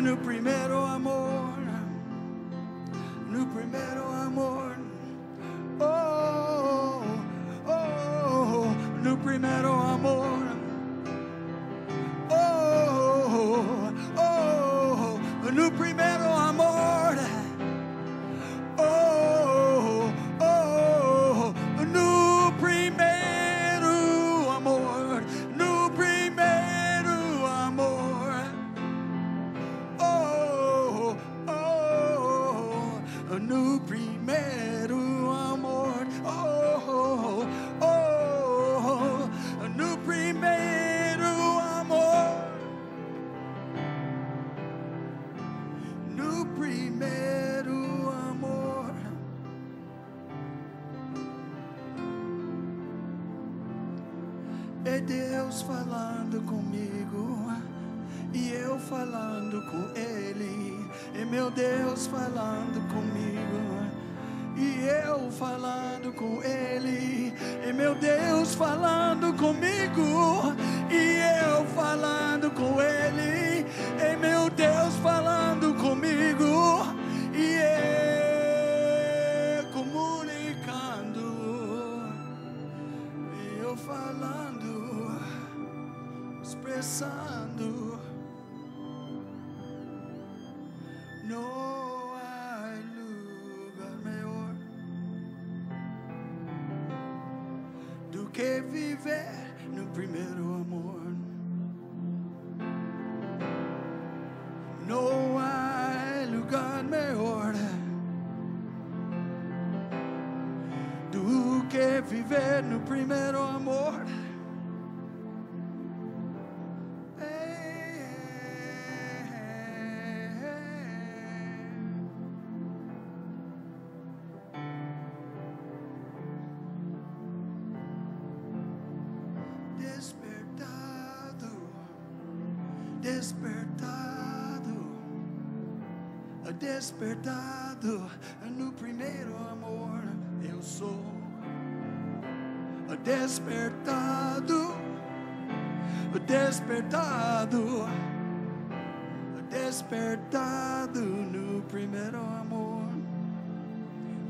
no primeiro amor, no primeiro amor, oh, oh, no primeiro amor, oh, oh, no primeiro amor, oh, oh, no primeiro amor, no primeiro amor, oh, oh, no primeiro amor, oh, oh, no primeiro amor, no primeiro amor. É Deus falando comigo e eu falando com Ele. É meu Deus falando comigo e eu falando com Ele. É meu Deus falando comigo e eu falando com Ele. É meu Deus falando comigo e eu comunicando, eu falando, expressando. Não há lugar melhor do que viver no primeiro amor. Não há lugar melhor do que viver no primeiro amor. Despertado no primeiro amor, eu sou despertado, despertado, despertado no primeiro amor,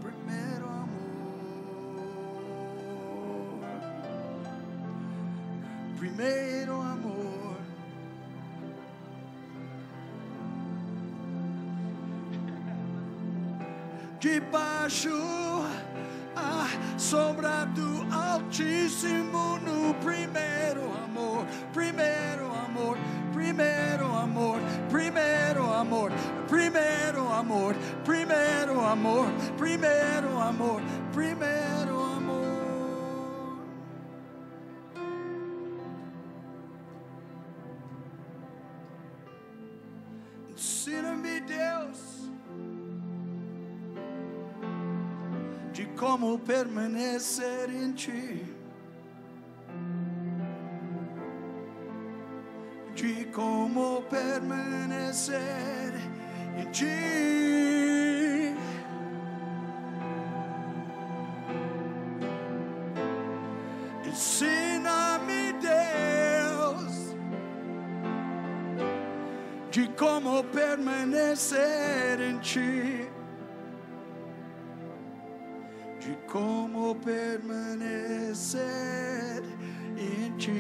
primeiro amor, primeiro amor. Debaixo a sombra do Altíssimo no primeiro amor, primeiro amor, primeiro amor, primeiro amor, primeiro amor, primeiro amor, primeiro amor, primeiro amor. Ensina-me, Deus, de como permanecer em Ti, de como permanecer em Ti. Ensina-me, Deus, de como permanecer em Ti, de como permanecer em Ti.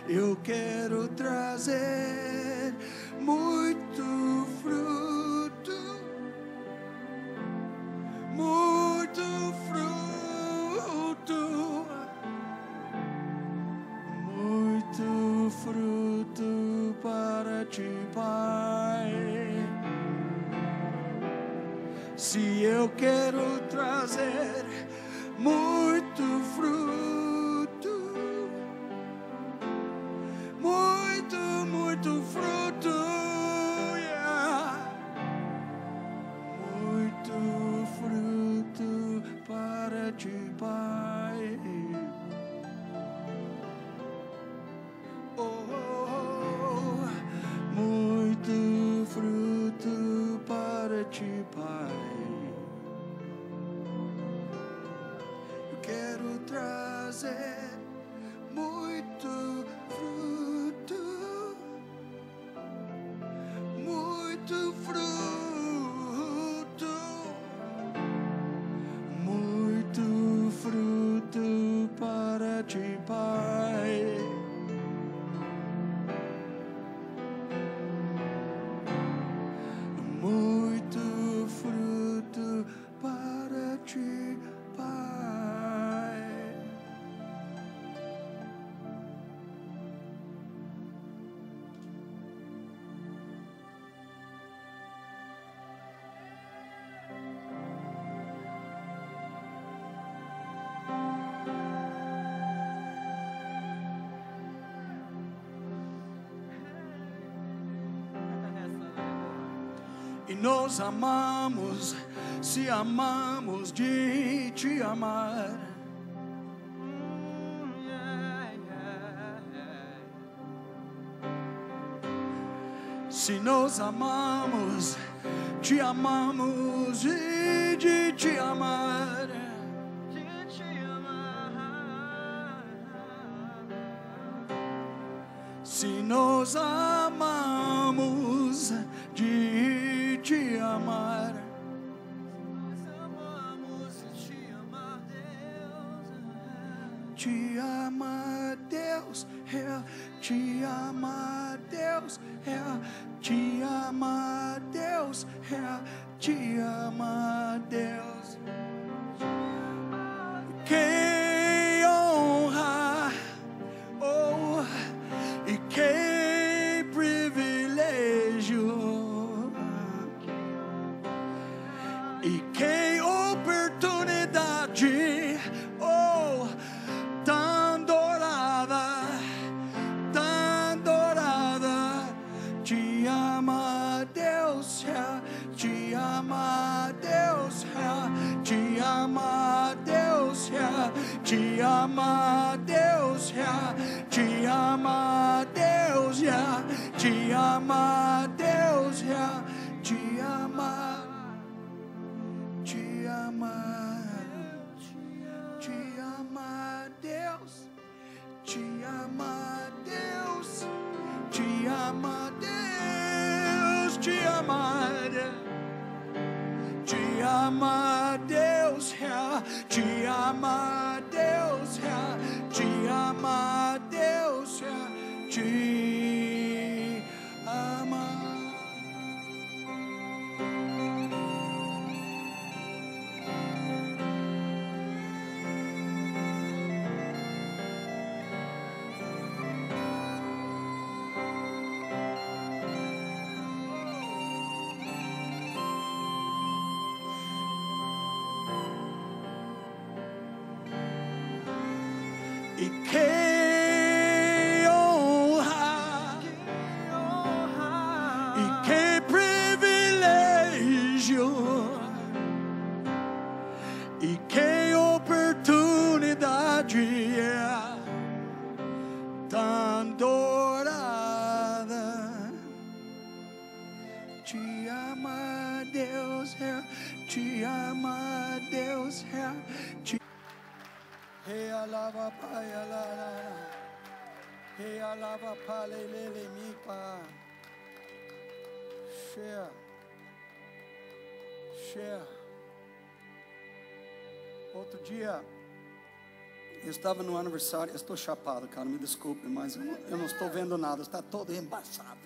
Eu quero trazer muito fruto, muito fruto, muito fruto para Ti, Pai. Se eu quero trazer muito fruto, muito fruto, yeah. Muito fruto para Ti, Pai. Oh, muito fruto para Ti, Pai. Quero trazer muito fruto, E nós amamos, se amamos de te amar. Se nós amamos, te amamos e de te amar. Se nós amamos, de te amar. Te ama Deus, te ama Deus, te ama Deus, te ama Deus. Que honra, oh, e que privilégio, e que oportunidade, oh, tão dourada, te ama Deus, te ama Deus, te ama Deus, te ama Deus, te ama Deus, te ama Deus, te ama, te ama, te ama Deus, te ama Deus, te ama Deus, te ama, te ama Deus, te ama Deus, te ama Deus, te ama. E que honra, e que privilégio, e que oportunidade, tão dourada. Te ama Deus, te ama Deus, te Hey alava pa ya la la, hey alava pa le mi pa, share. Outro dia eu estava no aniversário, eu estou chapado, cara, me desculpe, mas eu não estou vendo nada, está todo embaçado.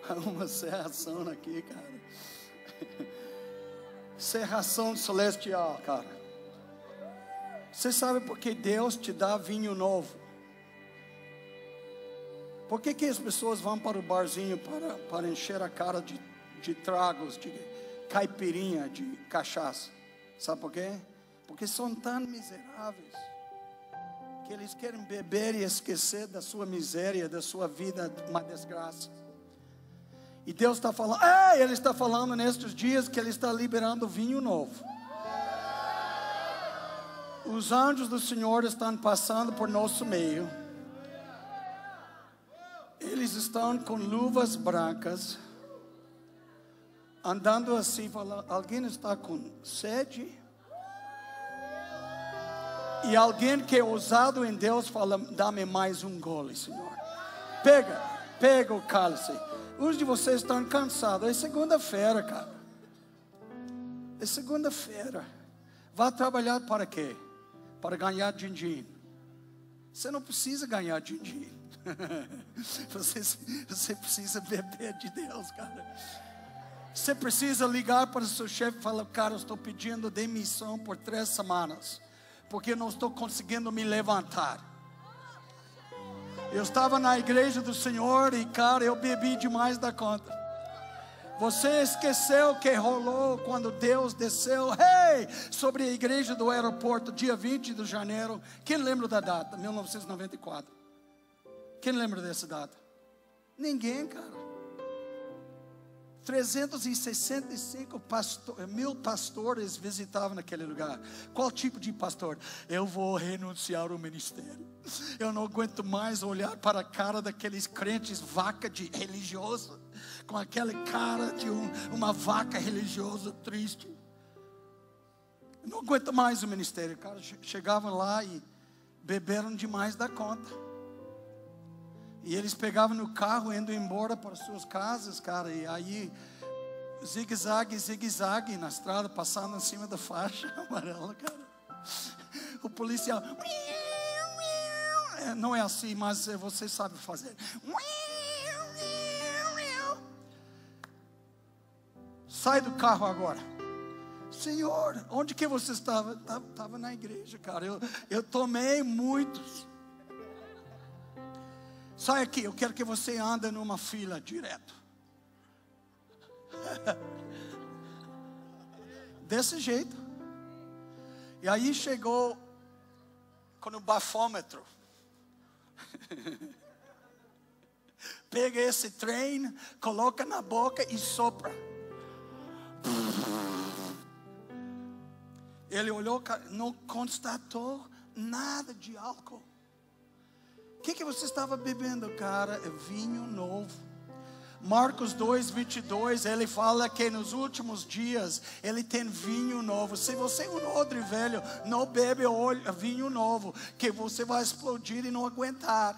Há uma serração aqui, cara. Serração celestial, cara. Você sabe por que Deus te dá vinho novo? Por que as pessoas vão para o barzinho para encher a cara de tragos, de caipirinha, de cachaça? Sabe por quê? Porque são tão miseráveis que eles querem beber e esquecer da sua miséria, da sua vida, uma desgraça. E Deus está falando, Ele está falando nestes dias que Ele está liberando vinho novo. Os anjos do Senhor estão passando por nosso meio. Eles estão com luvas brancas, andando assim, falando, alguém está com sede? E alguém que é ousado em Deus fala, dá-me mais um gole, Senhor. Pega o cálice. Uns de vocês estão cansados. É segunda-feira, cara. É segunda-feira. Vá trabalhar para quê? Para ganhar din-din. Você não precisa ganhar din-din. Você precisa beber de Deus, cara. Você precisa ligar para o seu chefe e falar, cara, eu estou pedindo demissão por 3 semanas, porque eu não estou conseguindo me levantar. Eu estava na igreja do Senhor e, cara, eu bebi demais da conta. Você esqueceu o que rolou quando Deus desceu, sobre a igreja do aeroporto, dia 20 de janeiro. Quem lembra da data? 1994. Quem lembra dessa data? Ninguém, cara. 365 mil pastores visitavam naquele lugar. Qual tipo de pastor? Eu vou renunciar ao ministério. Eu não aguento mais olhar para a cara daqueles crentes vaca de religioso, com aquela cara de uma vaca religiosa triste. Eu não aguento mais o ministério. Cara, chegavam lá e beberam demais da conta. E eles pegavam no carro, indo embora para suas casas, cara. E aí, zigue-zague na estrada, passando em cima da faixa amarela, cara. O policial, não é assim, mas você sabe fazer. Sai do carro agora. Senhor, onde que você estava? Estava na igreja, cara. Eu tomei muitos. Sai aqui, eu quero que você ande numa fila direto. Desse jeito. E aí chegou com o bafômetro. Pega esse trem, coloca na boca e sopra. Ele olhou, não constatou nada de álcool. O que você estava bebendo, cara? É vinho novo. Marcos 2:22, ele fala que nos últimos dias ele tem vinho novo. Se você é um odre velho, não bebe vinho novo, que você vai explodir e não aguentar.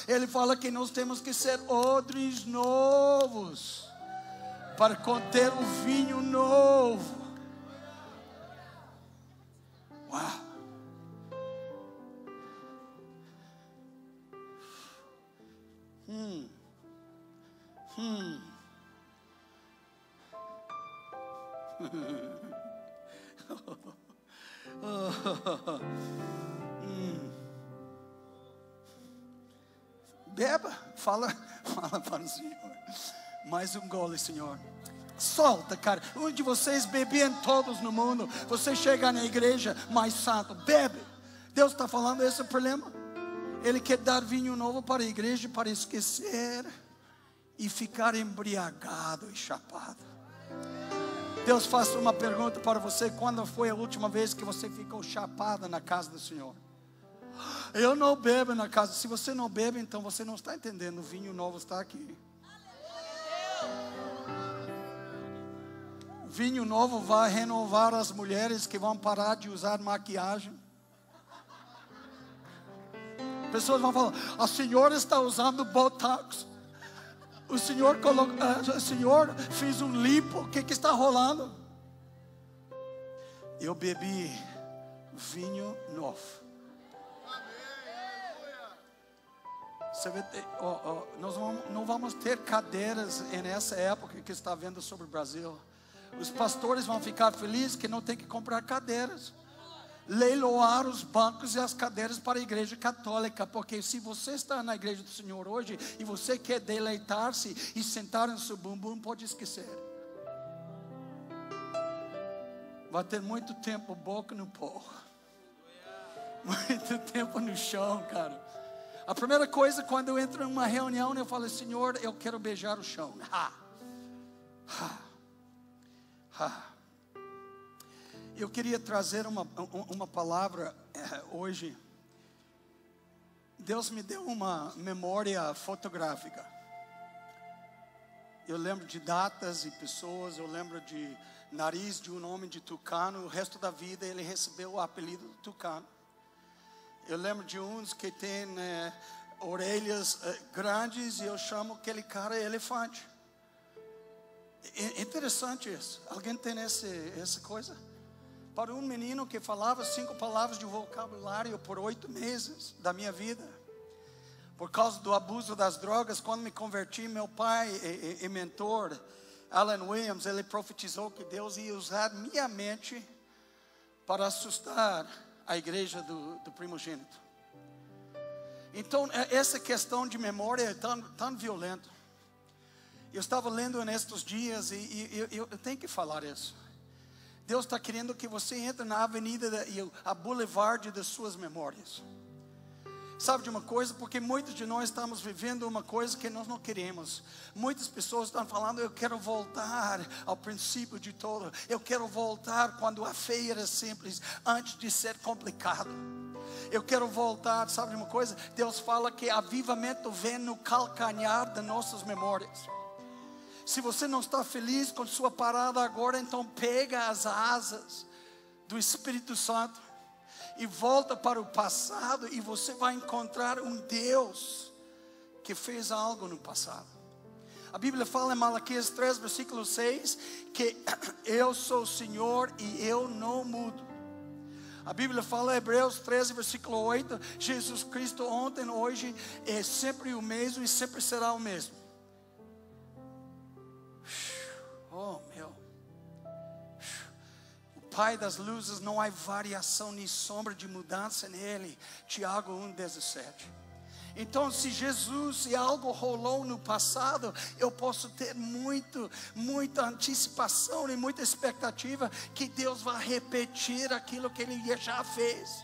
Ele fala que nós temos que ser odres novos para conter o vinho novo. Uau! Beba, fala para o Senhor. Mais um gole, Senhor. Solta, cara. Um de vocês bebiam todos no mundo. Você chega na igreja mais santo, bebe. Deus está falando, esse é o problema. Ele quer dar vinho novo para a igreja, para esquecer e ficar embriagado e chapado. Deus faz uma pergunta para você: quando foi a última vez que você ficou chapado na casa do Senhor? Eu não bebo na casa. Se você não bebe, então você não está entendendo. O vinho novo está aqui. Vinho novo vai renovar as mulheres que vão parar de usar maquiagem. Pessoas vão falar: a senhora está usando Botox. O senhor fez um lipo. O que está rolando? Eu bebi vinho novo. Você vê, nós não vamos ter cadeiras nessa época que está vendo sobre o Brasil. Os pastores vão ficar felizes que não tem que comprar cadeiras. Leiloar os bancos e as cadeiras para a igreja católica. Porque se você está na igreja do Senhor hoje e você quer deleitar-se e sentar no seu bumbum, pode esquecer. Vai ter muito tempo boca no pó. Muito tempo no chão, cara. A primeira coisa, quando eu entro em uma reunião, eu falo: Senhor, eu quero beijar o chão. Eu queria trazer uma palavra hoje. Deus me deu uma memória fotográfica. Eu lembro de datas e pessoas. Eu lembro de nariz de um homem de Tucano. O resto da vida ele recebeu o apelido de Tucano. Eu lembro de uns que tem orelhas grandes e eu chamo aquele cara elefante. Interessante isso. Alguém tem essa coisa? Para um menino que falava 5 palavras de vocabulário por 8 meses da minha vida, por causa do abuso das drogas, quando me converti, meu pai e mentor, Alan Williams, ele profetizou que Deus ia usar minha mente para assustar a igreja do primogênito. Então, essa questão de memória é tão violenta. Eu estava lendo nestes dias e eu tenho que falar isso. Deus está querendo que você entre na avenida, a boulevard das suas memórias. Sabe de uma coisa? Porque muitos de nós estamos vivendo uma coisa que nós não queremos. Muitas pessoas estão falando: eu quero voltar ao princípio de tudo. Eu quero voltar quando a fé era simples, antes de ser complicado. Eu quero voltar, sabe de uma coisa? Deus fala que avivamento vem no calcanhar das nossas memórias. Se você não está feliz com sua parada agora, então pega as asas do Espírito Santo e volta para o passado, e você vai encontrar um Deus que fez algo no passado. A Bíblia fala em Malaquias 3, versículo 6, que eu sou o Senhor e eu não mudo. A Bíblia fala em Hebreus 13, versículo 8, Jesus Cristo ontem, hoje, é sempre o mesmo e sempre será o mesmo. Oh, meu. Pai das luzes, não há variação nem sombra de mudança nele. Tiago 1,17. Então, se algo rolou no passado, eu posso ter muita antecipação e muita expectativa que Deus vai repetir aquilo que Ele já fez.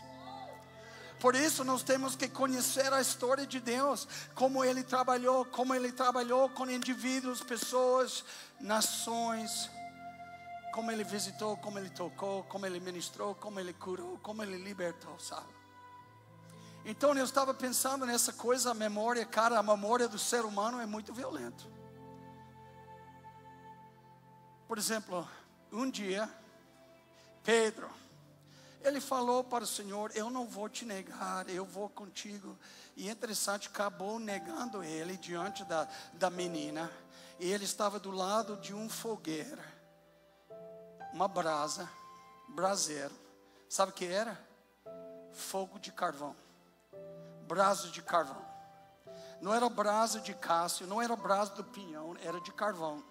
Por isso nós temos que conhecer a história de Deus, como Ele trabalhou com indivíduos, pessoas, nações, como Ele visitou, como Ele tocou, como Ele ministrou, como Ele curou, como Ele libertou, sabe? Então eu estava pensando nessa coisa, a memória do ser humano é muito violenta. Por exemplo, um dia, Pedro, ele falou para o Senhor: eu não vou te negar, eu vou contigo. E interessante, acabou negando ele diante da menina. E ele estava do lado de um fogueira, uma braseiro. Sabe o que era? Fogo de carvão. Braço de carvão. Não era braço de cássio, não era braço do pinhão, era de carvão.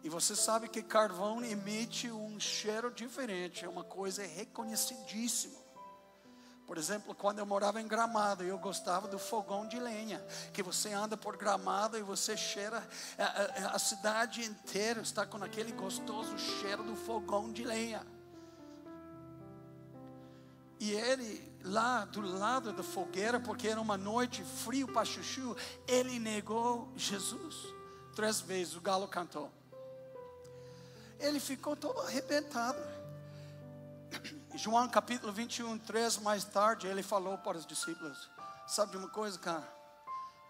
E você sabe que carvão emite um cheiro diferente, é uma coisa reconhecidíssima. Por exemplo, quando eu morava em Gramado, eu gostava do fogão de lenha, que você anda por Gramado e você cheira, a cidade inteira está com aquele gostoso cheiro do fogão de lenha. E ele, lá do lado da fogueira, porque era uma noite frio para chuchu, ele negou Jesus 3 vezes, o galo cantou. Ele ficou todo arrebentado. João capítulo 21, 3, mais tarde, ele falou para os discípulos: sabe de uma coisa, cara?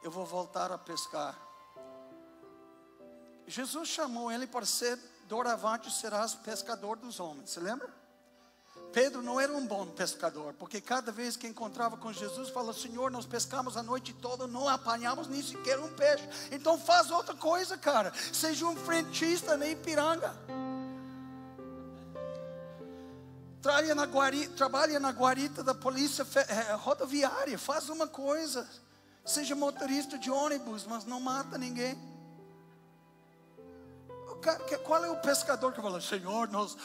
Eu vou voltar a pescar. Jesus chamou ele para ser: doravante serás pescador dos homens. Você lembra? Pedro não era um bom pescador, porque cada vez que encontrava com Jesus, falava: Senhor, nós pescamos a noite toda, não apanhamos nem sequer um peixe. Então faz outra coisa, cara. Seja um frentista na Ipiranga. Trabalha na guarita da polícia rodoviária. Faz uma coisa. Seja motorista de ônibus, mas não mata ninguém. Qual é o pescador que fala: Senhor, nós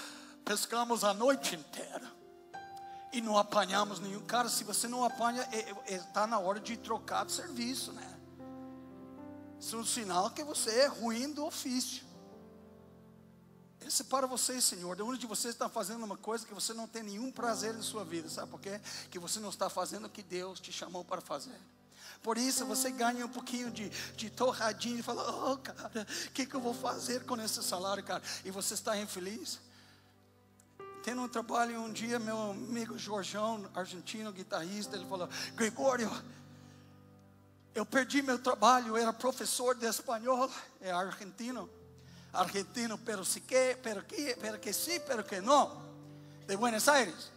pescamos a noite inteira e não apanhamos nenhum. Cara, se você não apanha, está na hora de trocar de serviço, né? Isso é um sinal que você é ruim do ofício. Esse é para vocês, Senhor. De onde de vocês está fazendo uma coisa que você não tem nenhum prazer em sua vida. Sabe por quê? Que você não está fazendo o que Deus te chamou para fazer. Por isso você ganha um pouquinho de torradinho e fala: oh, cara, o que eu vou fazer com esse salário, cara? E você está infeliz. Tendo um trabalho, um dia meu amigo Jorjão, argentino, guitarrista, ele falou: Gregório, eu perdi meu trabalho, eu era professor de espanhol, é argentino, pero sí que, pero que sí, pero que no, de Buenos Aires.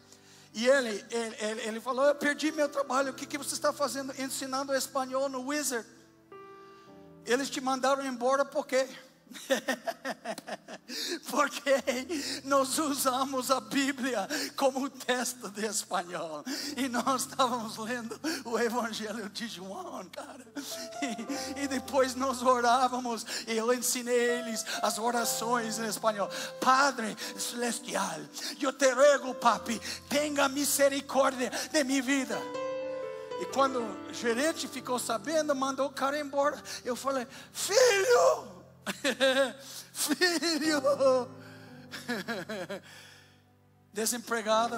E ele falou: eu perdi meu trabalho, o que você está fazendo? Ensinando espanhol no Wizard. Eles te mandaram embora por quê? Porque nós usamos a Bíblia como texto de espanhol e nós estávamos lendo o Evangelho de João, cara, e depois nós orávamos e eu ensinei eles as orações em espanhol. Padre Celestial, eu te rego, papi, tenha misericórdia de minha vida. E quando o gerente ficou sabendo, mandou o cara embora. Eu falei: filho, filho, desempregado,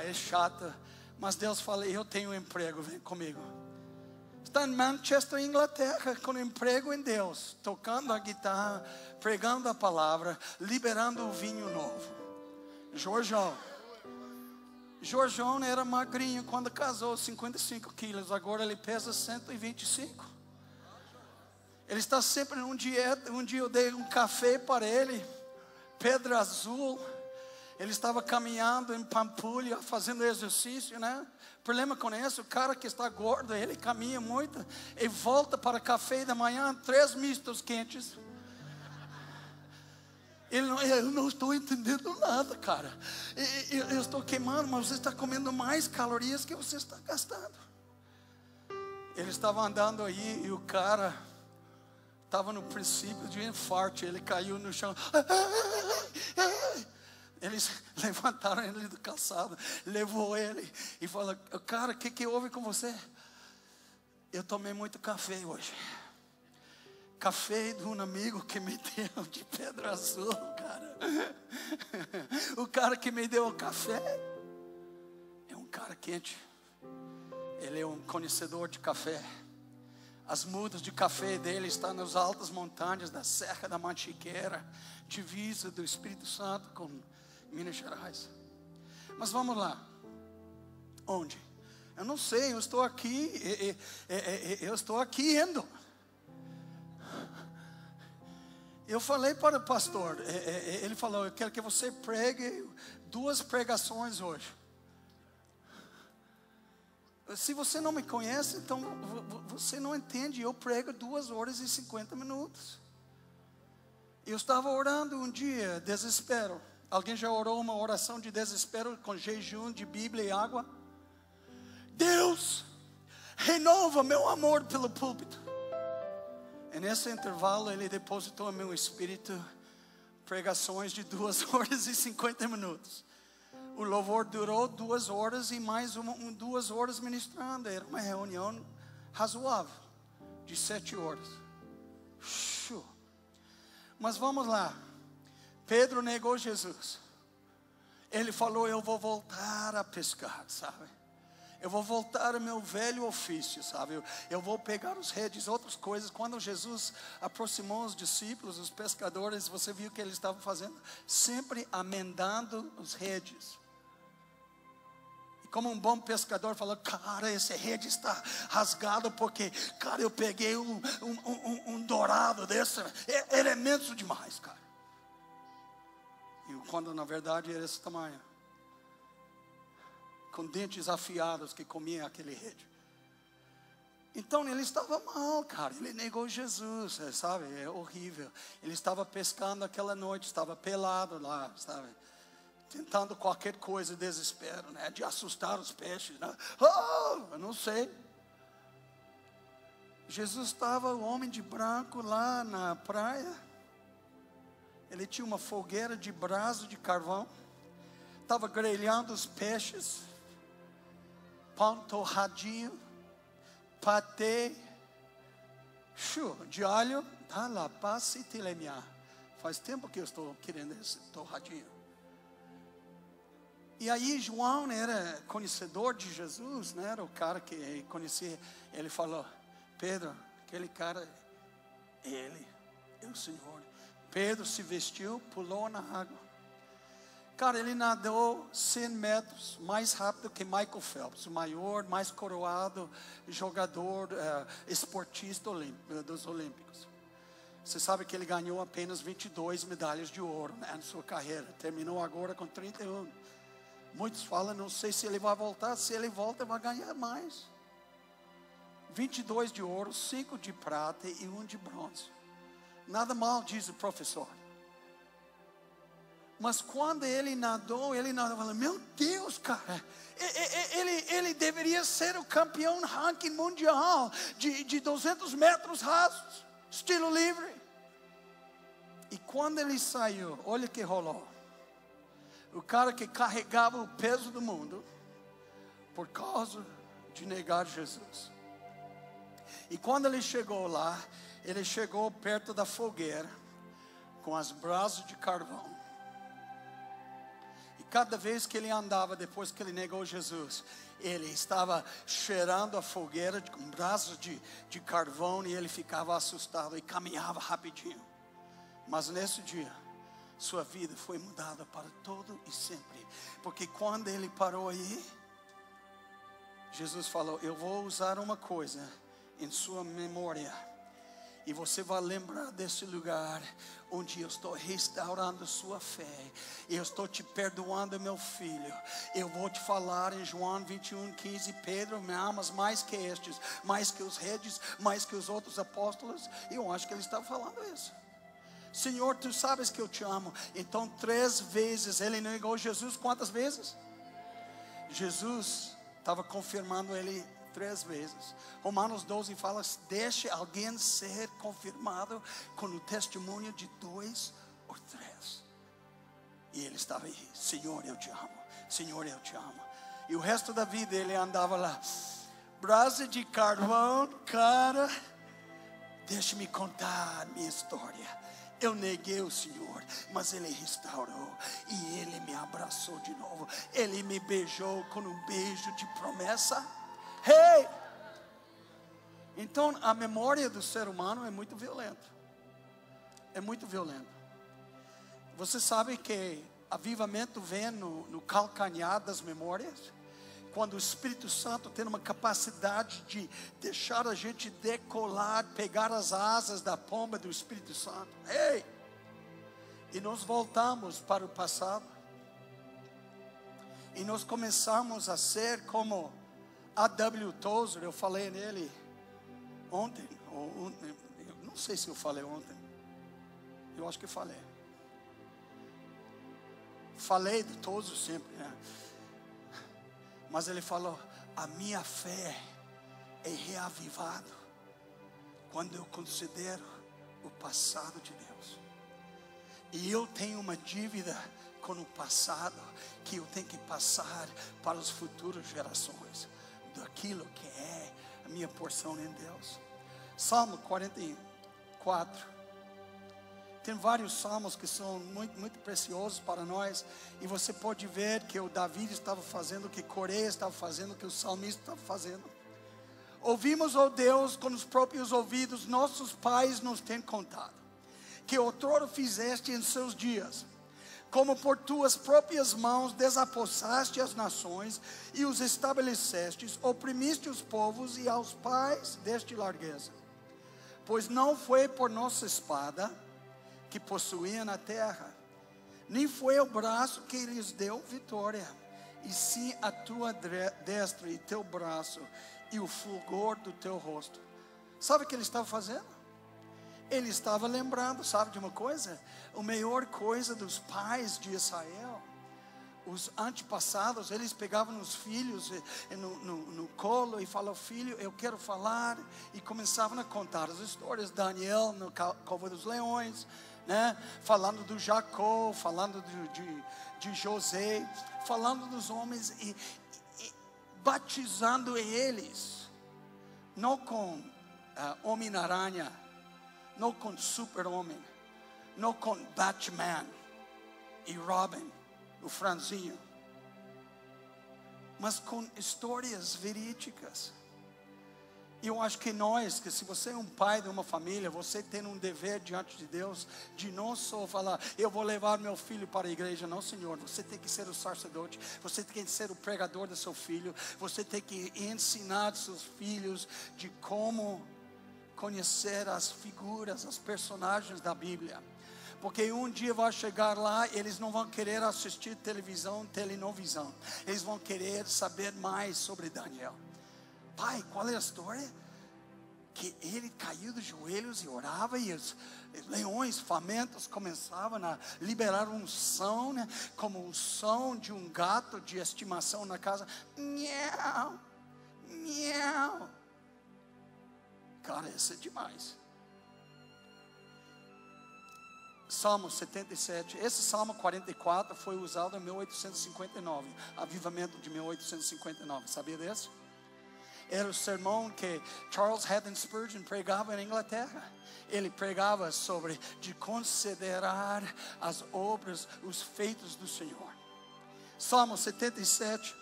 é chato, Mas Deus falou, eu tenho um emprego, vem comigo. Está em Manchester, Inglaterra, com emprego em Deus, tocando a guitarra, pregando a palavra, liberando o vinho novo. Jorjão era magrinho quando casou, 55 quilos, agora ele pesa 125. Ele está sempre em dieta. Um dia eu dei um café para ele, Pedra Azul. Ele estava caminhando em Pampulha, fazendo exercício, né? O problema com isso, o cara que está gordo, ele caminha muito e volta para café da manhã, 3 mistos quentes. Eu não estou entendendo nada, cara. Eu estou queimando, mas você está comendo mais calorias que você está gastando. Ele estava andando aí e o cara estava no princípio de infarto. Ele caiu no chão. Eles levantaram ele do calçado, levou ele e falou: cara, o que houve com você? Eu tomei muito café hoje. Café de um amigo que me deu de Pedra Azul, cara. O cara que me deu o café é um cara quente. Ele é um conhecedor de café. As mudas de café dele estão nas altas montanhas da Serra da Mantiqueira, divisa do Espírito Santo com Minas Gerais. Mas vamos lá. Onde? Eu não sei, eu estou aqui indo. Eu falei para o pastor, ele falou: eu quero que você pregue 2 pregações hoje. Se você não me conhece, então você não entende. Eu prego 2 horas e 50 minutos. Eu estava orando um dia, desespero. Alguém já orou uma oração de desespero com jejum de Bíblia e água? Deus, renova meu amor pelo púlpito. E nesse intervalo ele depositou no meu espírito pregações de 2 horas e 50 minutos. O louvor durou 2 horas e mais 2 horas ministrando. Era uma reunião razoável, de 7 horas. Mas vamos lá. Pedro negou Jesus. Ele falou: eu vou voltar a pescar, sabe? Eu vou voltar ao meu velho ofício, sabe? Eu vou pegar os redes, outras coisas. Quando Jesus aproximou os discípulos, os pescadores, você viu que eles estavam fazendo? Sempre amendando os redes. E como um bom pescador falou: cara, esse rede está rasgado porque, cara, eu peguei um dourado desse. Ele é imenso demais, cara. E quando na verdade era esse tamanho, com dentes afiados que comia aquele rede. Então ele estava mal, cara. Ele negou Jesus, sabe? É horrível. Ele estava pescando aquela noite, estava pelado lá, sabe? Tentando qualquer coisa, desespero, né? De assustar os peixes, né? Eu não sei. Jesus estava, o homem de branco, lá na praia. Ele tinha uma fogueira de brasa de carvão. Estava grelhando os peixes. Pão torradinho. Patê. De alho. Faz tempo que eu estou querendo esse torradinho. E aí João era conhecedor de Jesus, né? Era o cara que conhecia. Ele falou: Pedro, aquele cara, ele é o Senhor. Pedro se vestiu, pulou na água. Cara, ele nadou 100 metros mais rápido que Michael Phelps, o maior, mais coroado jogador esportista dos Olímpicos. Você sabe que ele ganhou apenas 22 medalhas de ouro, né, na sua carreira. Terminou agora com 31. Muitos falam: não sei se ele vai voltar. Se ele volta, vai ganhar mais. 22 de ouro, 5 de prata e 1 de bronze. Nada mal, diz o professor. Mas quando ele nadou, falou: meu Deus, cara, ele deveria ser o campeão ranking mundial de 200 metros rasos, estilo livre. E quando ele saiu, olha o que rolou. O cara que carregava o peso do mundo, por causa de negar Jesus. E quando ele chegou lá, ele chegou perto da fogueira, com as brasas de carvão. E cada vez que ele andava, depois que ele negou Jesus, ele estava cheirando a fogueira com braços de carvão, e ele ficava assustado e caminhava rapidinho. Mas nesse dia, sua vida foi mudada para todo e sempre. Porque quando ele parou aí, Jesus falou: eu vou usar uma coisa em sua memória, e você vai lembrar desse lugar onde eu estou restaurando sua fé. Eu estou te perdoando, meu filho. Eu vou te falar em João 21:15: Pedro, me amas mais que estes, mais que os reis, mais que os outros apóstolos. E eu acho que ele estava falando isso. Senhor, tu sabes que eu te amo. Então 3 vezes ele negou Jesus. Quantas vezes? Jesus estava confirmando ele 3 vezes. Romanos 12 fala: deixe alguém ser confirmado com o testemunho de 2 ou 3. E ele estava aí: Senhor, eu te amo. Senhor, eu te amo. E o resto da vida ele andava lá: brasa de carvão, cara, deixe-me contar minha história. Eu neguei o Senhor, mas Ele restaurou, e Ele me abraçou de novo. Ele me beijou com um beijo de promessa. Hey! Então a memória do ser humano é muito violenta. É muito violenta. Você sabe que avivamento vem no calcanhar das memórias? Quando o Espírito Santo tem uma capacidade de deixar a gente decolar, pegar as asas da pomba do Espírito Santo. Ei! E nós voltamos para o passado. E nós começamos a ser como A.W. Tozer. Eu falei nele ontem. Eu não sei se eu falei ontem. Eu acho que falei. Falei do Tozer sempre, né? Mas ele falou: a minha fé é reavivada quando eu considero o passado de Deus. E eu tenho uma dívida com o passado que eu tenho que passar para as futuras gerações, daquilo que é a minha porção em Deus. Salmo 44. Tem vários salmos que são muito, muito preciosos para nós. E você pode ver que o Davi estava fazendo o que Coreia estava fazendo, o que o salmista estava fazendo. Ouvimos, ó Deus, com os próprios ouvidos, nossos pais nos têm contado, que outrora fizeste em seus dias, como por tuas próprias mãos desapossaste as nações e os estabelecestes, oprimiste os povos e aos pais deste largueza. Pois não foi por nossa espada que possuíam na terra, nem foi o braço que lhes deu vitória, e sim a tua destra e teu braço e o fulgor do teu rosto. Sabe o que ele estava fazendo? Ele estava lembrando, sabe de uma coisa? A maior coisa dos pais de Israel, os antepassados, eles pegavam os filhos no colo e falavam: filho, eu quero falar, e começavam a contar as histórias. Daniel no cova dos leões, né? Falando do Jacó, falando de José, falando dos homens e batizando eles, não com Homem-Aranha, não com Super-Homem, não com Batman e Robin, o Franzinho, mas com histórias verídicas. E eu acho que nós, que se você é um pai de uma família, você tem um dever diante de Deus, de não só falar: eu vou levar meu filho para a igreja. Não, Senhor, você tem que ser o sacerdote, você tem que ser o pregador do seu filho, você tem que ensinar seus filhos de como conhecer as figuras, as personagens da Bíblia. Porque um dia vai chegar lá, eles não vão querer assistir telenovisão, eles vão querer saber mais sobre Daniel. Pai, qual é a história? Que ele caiu dos joelhos e orava, e os leões famintos começavam a liberar um som, né? Como o som de um gato de estimação na casa. Miau, miau. Cara, isso é demais. Salmo 77. Esse Salmo 44 foi usado em 1859. Avivamento de 1859. Sabia desse? Era o sermão que Charles Haddon Spurgeon pregava na Inglaterra. Ele pregava sobre de considerar as obras, os feitos do Senhor. Salmo 77.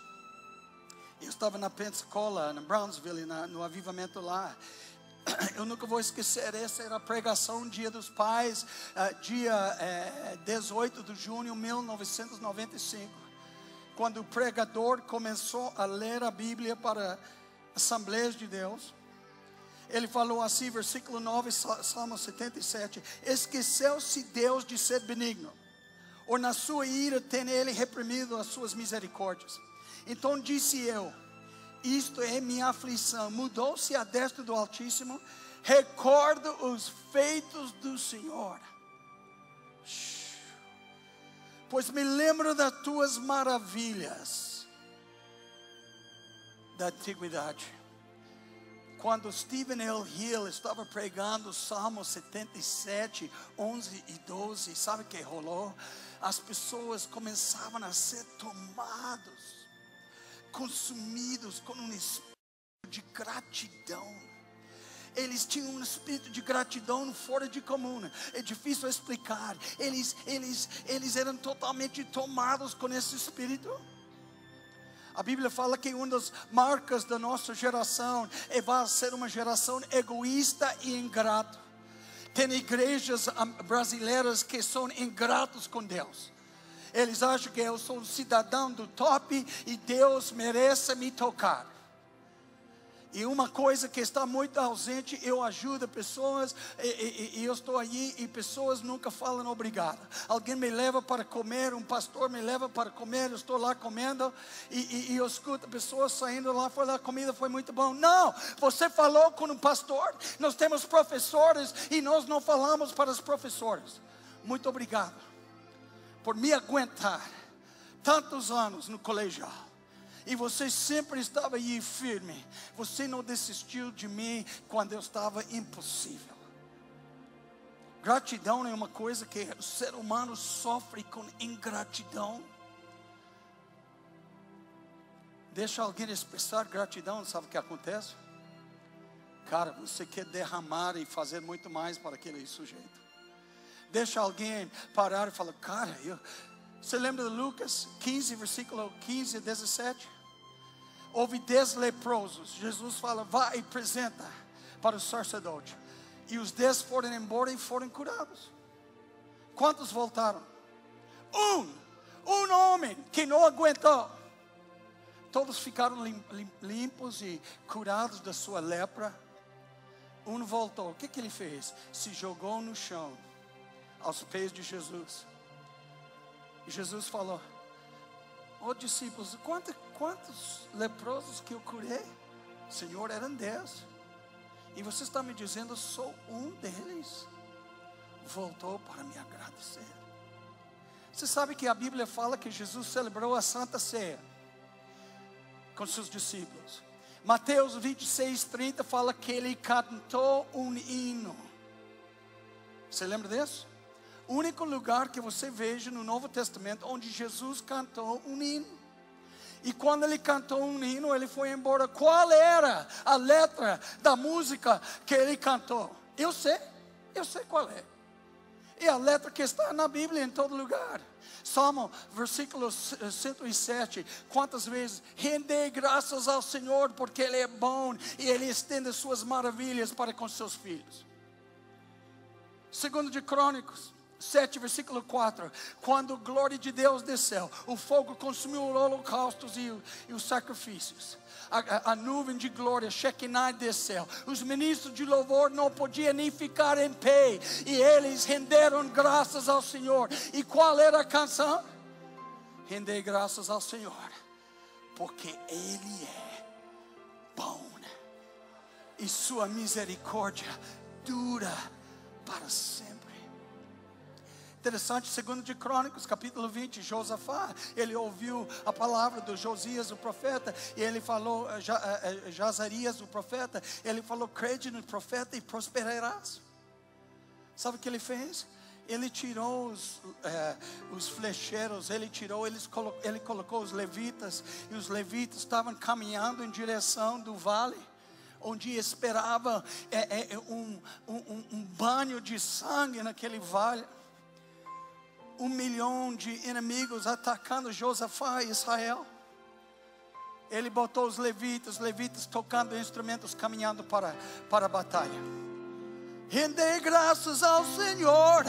Eu estava na Pensacola, na Brownsville, no avivamento lá. Eu nunca vou esquecer, essa era a pregação Dia dos Pais, dia 18 de junho de 1995. Quando o pregador começou a ler a Bíblia para Assembleias de Deus. Ele falou assim, versículo 9, Salmo 77. Esqueceu-se Deus de ser benigno, ou na sua ira tem ele reprimido as suas misericórdias. Então disse eu, isto é minha aflição, mudou-se a destra do Altíssimo, recordo os feitos do Senhor, pois me lembro das tuas maravilhas da antiguidade. Quando Stephen L. Hill estava pregando Salmo 77, 11 e 12, sabe o que rolou? As pessoas começavam a ser tomados, consumidos com um espírito de gratidão. Eles tinham um espírito de gratidão fora de comum. É difícil explicar. Eles eram totalmente tomados com esse espírito. A Bíblia fala que uma das marcas da nossa geração vai ser uma geração egoísta e ingrata. Tem igrejas brasileiras que são ingratos com Deus. Eles acham que eu sou um cidadão do top e Deus merece me tocar. E uma coisa que está muito ausente, eu ajudo pessoas e eu estou aí e pessoas nunca falam obrigado. Alguém me leva para comer, um pastor me leva para comer, eu estou lá comendo e eu escuto pessoas saindo lá, a comida foi muito bom. Não, você falou com um pastor, nós temos professores e nós não falamos para os professores. Muito obrigado por me aguentar tantos anos no colegial. E você sempre estava aí firme. Você não desistiu de mim quando eu estava impossível. Gratidão é uma coisa que o ser humano sofre com ingratidão. Deixa alguém expressar gratidão, sabe o que acontece? Cara, você quer derramar e fazer muito mais para aquele sujeito. Deixa alguém parar e falar, cara, você lembra de Lucas 15, versículo 15 a 17? Houve 10 leprosos. Jesus fala, vai e apresenta para o sacerdote. E os 10 foram embora e foram curados. Quantos voltaram? Um homem que não aguentou. Todos ficaram limpos e curados da sua lepra. Um voltou. O que ele fez? Se jogou no chão, aos pés de Jesus. E Jesus falou, discípulos, quantos leprosos que eu curei? Senhor, eram 10. E você está me dizendo, sou um deles. Voltou para me agradecer. Você sabe que a Bíblia fala que Jesus celebrou a Santa Ceia com seus discípulos. Mateus 26, 30 fala que ele cantou um hino. Você lembra disso? O único lugar que você veja no Novo Testamento onde Jesus cantou um hino. E quando ele cantou um hino, ele foi embora. Qual era a letra da música que ele cantou? Eu sei qual é. É a letra que está na Bíblia em todo lugar. Salmo, versículo 107. Quantas vezes? Rendei graças ao Senhor porque Ele é bom e Ele estende as suas maravilhas para com seus filhos. Segundo de Crônicas 7, versículo 4. Quando a glória de Deus desceu, o fogo consumiu os holocaustos e os sacrifícios. A nuvem de glória, Shekinah, desceu. Os ministros de louvor não podiam nem ficar em pé. E eles renderam graças ao Senhor. E qual era a canção? Render graças ao Senhor, porque Ele é bom. E sua misericórdia dura para sempre. Interessante, segundo de Crônicas, capítulo 20, Josafá, ele ouviu a palavra do Josias, o profeta, e ele falou, Jazarias, o profeta, ele falou, crede no profeta e prosperarás. Sabe o que ele fez? Ele tirou os flecheiros, ele colocou os levitas, e os levitas estavam caminhando em direção do vale, onde esperava um banho de sangue naquele vale. 1 milhão de inimigos atacando Josafá e Israel. Ele botou os levitas tocando instrumentos, caminhando para a batalha. Render graças ao Senhor,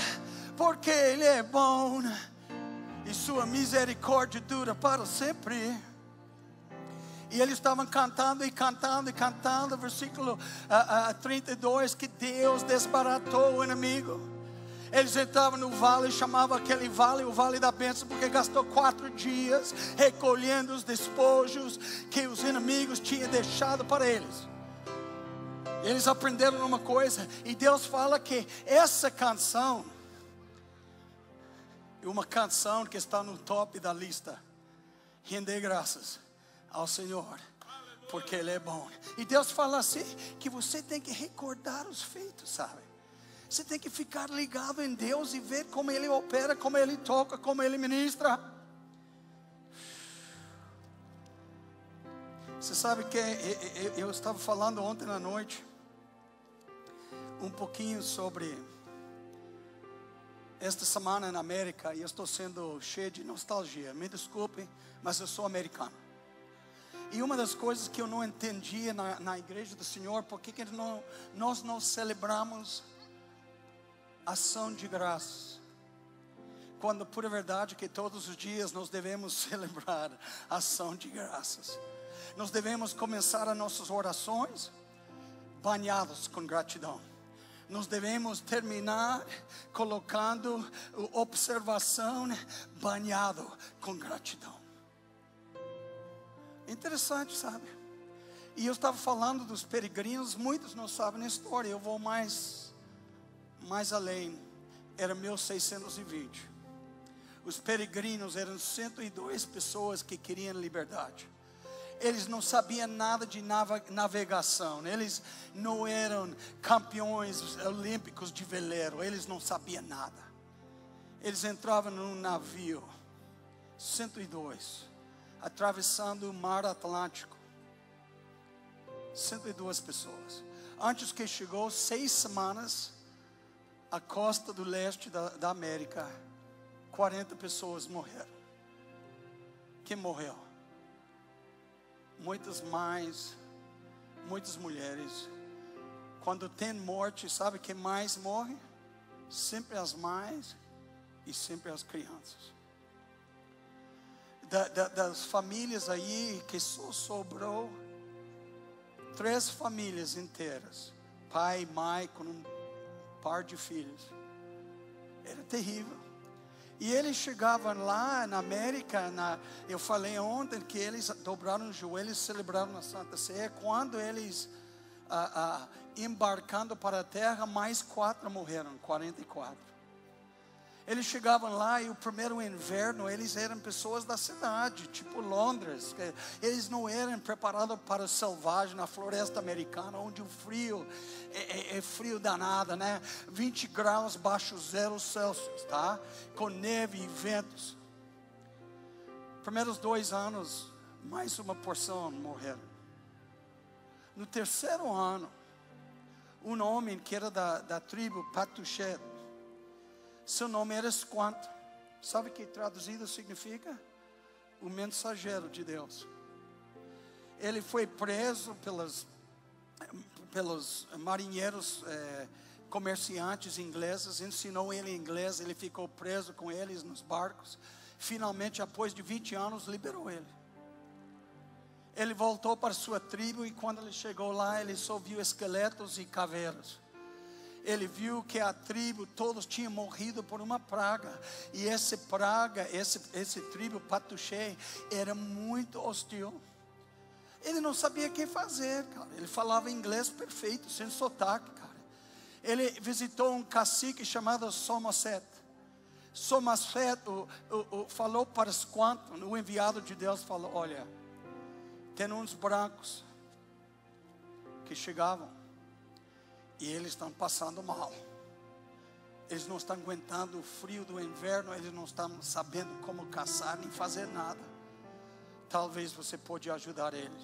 porque Ele é bom e sua misericórdia dura para sempre. E eles estavam cantando e cantando e cantando, versículo 32, que Deus desbaratou o inimigo. Eles entravam no vale, chamavam aquele vale o vale da bênção, porque gastou 4 dias recolhendo os despojos que os inimigos tinham deixado para eles. Eles aprenderam uma coisa, e Deus fala que essa canção é uma canção que está no top da lista. Render graças ao Senhor, porque Ele é bom. E Deus fala assim, que você tem que recordar os feitos, sabe? Você tem que ficar ligado em Deus e ver como Ele opera, como Ele toca, como Ele ministra. Você sabe que eu estava falando ontem à noite um pouquinho sobre esta semana na América, e eu estou sendo cheio de nostalgia. Me desculpe, mas eu sou americano. E uma das coisas que eu não entendia na igreja do Senhor, por que nós não celebramos ação de graças, quando por verdade que todos os dias nós devemos celebrar ação de graças. Nós devemos começar as nossas orações banhados com gratidão. Nós devemos terminar colocando observação banhado com gratidão. Interessante, sabe? E eu estava falando dos peregrinos, muitos não sabem a história, eu vou mais além. Era 1620. Os peregrinos eram 102 pessoas que queriam liberdade. Eles não sabiam nada de navegação. Eles não eram campeões olímpicos de veleiro. Eles não sabiam nada. Eles entravam num navio, 102, atravessando o mar Atlântico. 102 pessoas. Antes que chegou 6 semanas, a costa do leste da América, 40 pessoas morreram. Quem morreu? Muitas mães, muitas mulheres. Quando tem morte, sabe quem mais morre? Sempre as mães e sempre as crianças. Das famílias aí que só sobrou 3 famílias inteiras, pai e mãe com um par de filhos. Era terrível. E eles chegavam lá na América, eu falei ontem que eles dobraram os joelhos e celebraram a Santa Ceia. Quando eles embarcando para a terra, mais 4 morreram, 44. Eles chegavam lá e o primeiro inverno, eles eram pessoas da cidade, tipo Londres. Eles não eram preparados para o selvagem na floresta americana, onde o frio é frio danado, né? 20 graus baixo 0 Celsius, tá? Com neve e ventos. Primeiros 2 anos, mais uma porção morreram. No 3º ano, um homem que era da tribo Patuxet, seu nome era Squanto. Sabe o que traduzido significa? O mensageiro de Deus. Ele foi preso pelos marinheiros comerciantes ingleses. Ensinou ele inglês. Ele ficou preso com eles nos barcos. Finalmente, após de 20 anos, liberou ele. Ele voltou para sua tribo, e quando ele chegou lá, ele só viu esqueletos e caveiras. Ele viu que a tribo, todos tinham morrido por uma praga. E essa praga, esse tribo Patuxet, era muito hostil. Ele não sabia o que fazer, cara. Ele falava inglês perfeito, sem sotaque, cara. Ele visitou um cacique chamado Somerset. Somerset falou para Squanto, o enviado de Deus, falou: olha, tem uns brancos que chegavam e eles estão passando mal. Eles não estão aguentando o frio do inverno. Eles não estão sabendo como caçar nem fazer nada. Talvez você pode ajudar eles.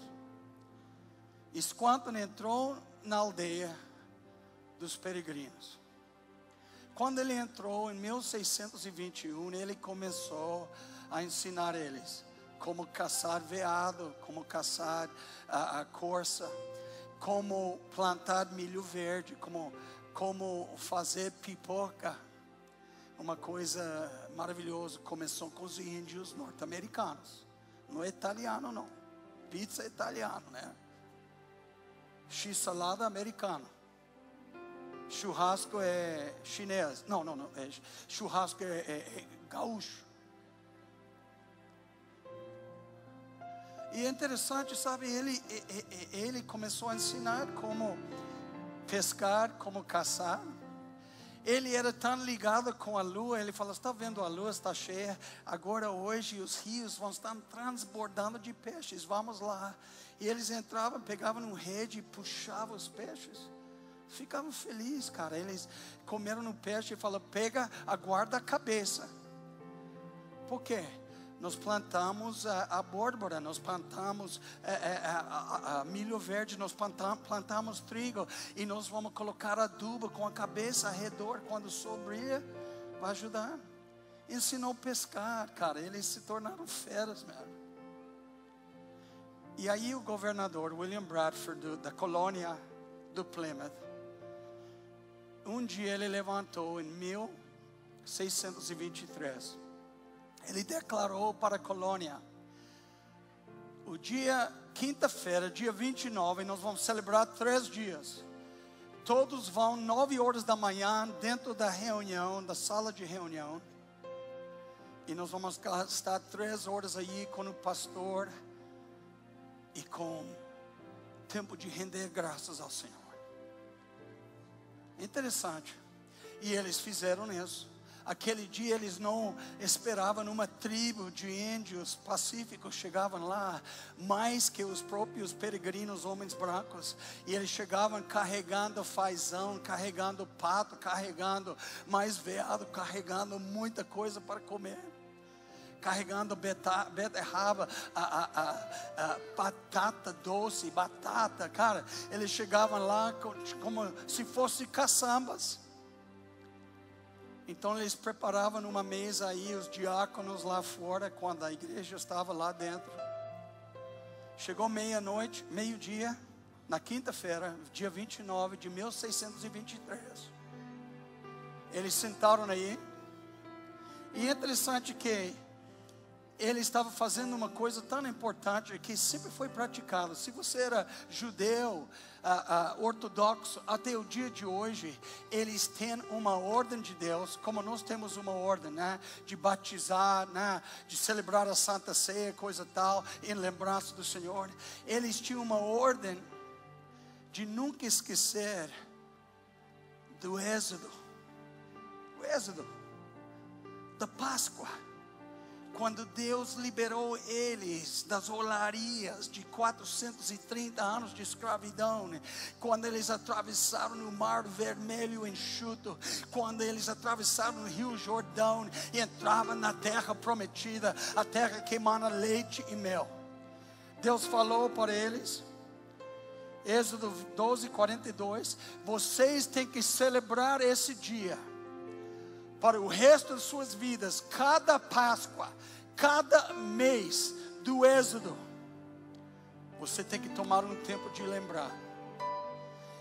E quando entrou na aldeia dos peregrinos, Quando ele entrou em 1621, ele começou a ensinar eles como caçar veado, como caçar a corça, como plantar milho verde, como fazer pipoca. Uma coisa maravilhosa. Começou com os índios norte-americanos. Não é italiano, não. Pizza é italiano, né? X-salada americano. Churrasco é chinês. Não. Churrasco é gaúcho. E é interessante, sabe? Ele começou a ensinar como pescar, como caçar. Ele era tão ligado com a lua. Ele falou: está vendo, a lua está cheia. Agora hoje os rios vão estar transbordando de peixes. Vamos lá. E eles entravam, pegavam no rede e puxavam os peixes. Ficavam felizes, cara. Eles comeram no peixe e falaram: pega, aguarda a cabeça. Por quê? Nós plantamos a abóbora, nós plantamos milho verde, nós plantamos trigo. E nós vamos colocar adubo com a cabeça ao redor. Quando o sol brilha, vai ajudar. Ensinou a pescar, cara. Eles se tornaram feras mesmo. E aí o governador William Bradford, da colônia do Plymouth, um dia ele levantou em 1623. Ele declarou para a colônia: o dia, quinta-feira, dia 29, nós vamos celebrar 3 dias. Todos vão 9 horas da manhã dentro da reunião, da sala de reunião. E nós vamos estar 3 horas aí com o pastor e com tempo de render graças ao Senhor. Interessante. E eles fizeram isso. Aquele dia eles não esperavam uma tribo de índios pacíficos chegavam lá, mais que os próprios peregrinos, homens brancos. E eles chegavam carregando fazão, carregando pato, carregando mais veado, carregando muita coisa para comer, carregando beterraba, batata doce, batata, cara. Eles chegavam lá como se fossem caçambas. Então eles preparavam uma mesa aí, os diáconos lá fora, quando a igreja estava lá dentro. Chegou meia-noite, meio-dia, na quinta-feira, dia 29 de 1623. Eles sentaram aí. E é interessante que ele estava fazendo uma coisa tão importante que sempre foi praticada. Se você era judeu, ortodoxo, até o dia de hoje, eles têm uma ordem de Deus, como nós temos uma ordem, né, de batizar, né, de celebrar a Santa Ceia, coisa tal, em lembrança do Senhor. Eles tinham uma ordem de nunca esquecer do Êxodo, da Páscoa. Quando Deus liberou eles das olarias de 430 anos de escravidão, quando eles atravessaram o Mar Vermelho enxuto, quando eles atravessaram o Rio Jordão e entravam na terra prometida, a terra que emana leite e mel. Deus falou para eles, Êxodo 12:42, vocês têm que celebrar esse dia para o resto de suas vidas. Cada Páscoa, cada mês do Êxodo, você tem que tomar um tempo de lembrar.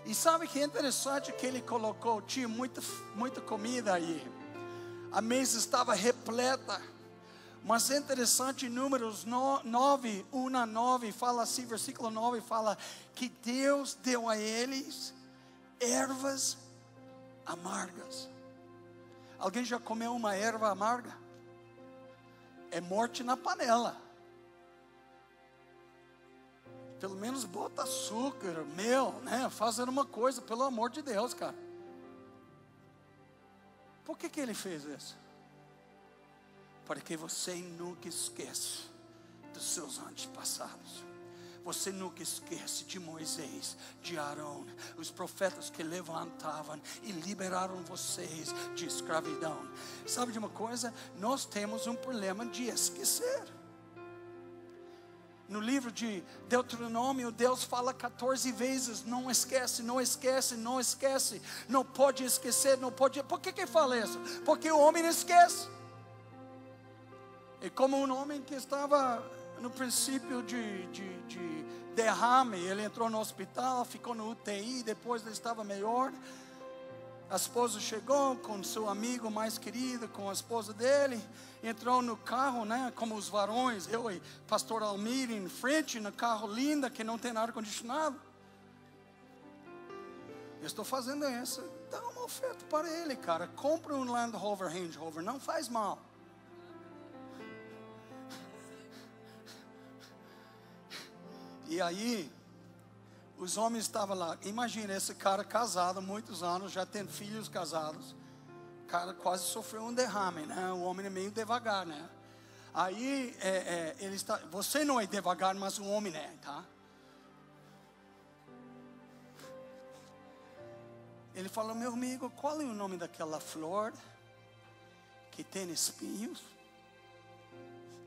E sabe que é interessante que ele colocou, tinha muita comida aí, a mesa estava repleta. Mas é interessante, Números 9, 1 a 9, fala assim, versículo 9, fala que Deus deu a eles ervas amargas. Alguém já comeu uma erva amarga? É morte na panela. Pelo menos bota açúcar, mel, né? Fazendo uma coisa, pelo amor de Deus, cara. Por que ele fez isso? Para que você nunca esqueça dos seus antepassados. Você nunca esquece de Moisés, de Arão, os profetas que levantavam e liberaram vocês de escravidão. Sabe de uma coisa? Nós temos um problema de esquecer. No livro de Deuteronômio, Deus fala 14 vezes: não esquece, não esquece, não esquece, não pode esquecer, não pode. Por que fala isso? Porque o homem esquece. E como um homem que estava no princípio de derrame, ele entrou no hospital, ficou no UTI, depois ele estava melhor. A esposa chegou com seu amigo mais querido, com a esposa dele, entrou no carro, né, como os varões, eu e pastor Almir em frente, no carro linda, que não tem ar-condicionado. Eu estou fazendo isso, dá uma oferta para ele, cara, compra um Land Rover, Range Rover, não faz mal. E aí, os homens estavam lá. Imagina esse cara casado há muitos anos, já tem filhos casados. O cara quase sofreu um derrame, né? O homem é meio devagar, né? Aí, ele está. Você não é devagar, mas o homem é, tá? Ele falou: meu amigo, qual é o nome daquela flor que tem espinhos,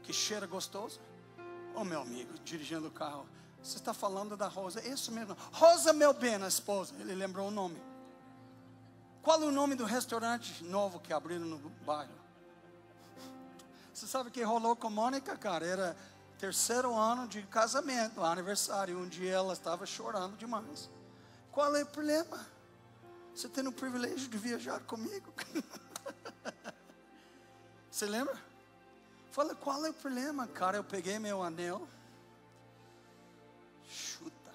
que cheira gostoso? Oh, meu amigo, dirigindo o carro, você está falando da Rosa? Isso mesmo, Rosa Melbena, a esposa. Ele lembrou o nome. Qual é o nome do restaurante novo que abriram no bairro? Você sabe o que rolou com a Mônica, cara? Era 3º ano de casamento, aniversário. Um dia ela estava chorando demais. Qual é o problema? Você tem o privilégio de viajar comigo? Você lembra? Fala, qual é o problema? Cara, eu peguei meu anel. Chuta.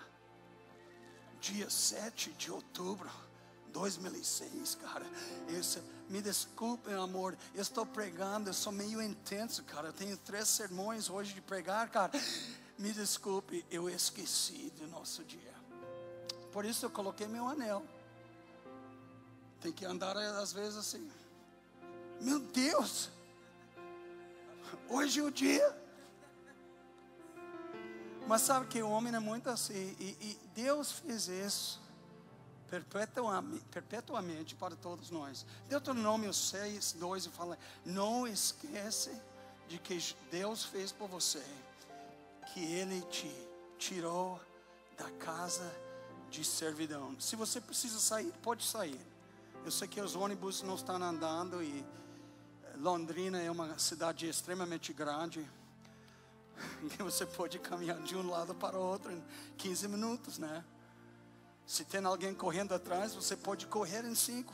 Dia 7 de outubro 2006, cara. Me desculpe, amor. Eu estou pregando, eu sou meio intenso, cara. Eu tenho 3 sermões hoje de pregar, cara. Me desculpe, eu esqueci do nosso dia. Por isso eu coloquei meu anel. Tem que andar às vezes assim. Meu Deus! Hoje é o dia. Mas sabe que o homem é muito assim. E Deus fez isso perpetuamente para todos nós. Deuteronômio 6, 2 fala: não esquece de que Deus fez por você, que Ele te tirou da casa de servidão. Se você precisa sair, pode sair. Eu sei que os ônibus não estão andando e Londrina é uma cidade extremamente grande, que você pode caminhar de um lado para o outro em 15 minutos, né? Se tem alguém correndo atrás, você pode correr em 5.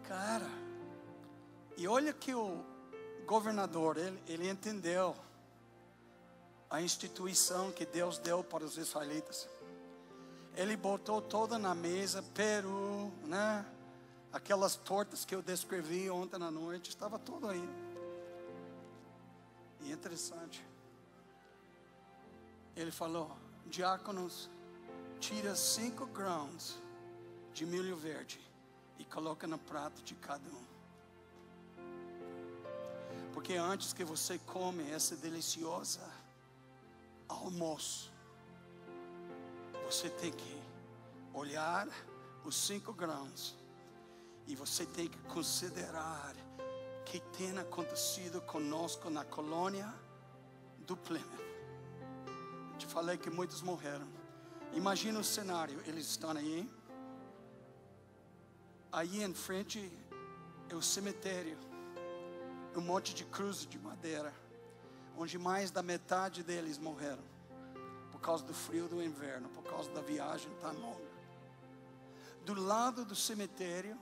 Cara, e olha que o governador, ele entendeu a instituição que Deus deu para os israelitas. Ele botou toda na mesa, peru, né? Aquelas tortas que eu descrevi ontem à noite, estava tudo aí. E interessante. Ele falou: diáconos, tira 5 grãos de milho verde e coloca no prato de cada um. Porque antes que você come essa deliciosa almoço, você tem que olhar os 5 grãos e você tem que considerar que tem acontecido conosco na colônia do Plymouth. Te falei que muitos morreram. Imagina o cenário, eles estão aí. Aí em frente é o cemitério, um monte de cruzes de madeira, onde mais da metade deles morreram por causa do frio do inverno, por causa da viagem tão longa. Do lado do cemitério,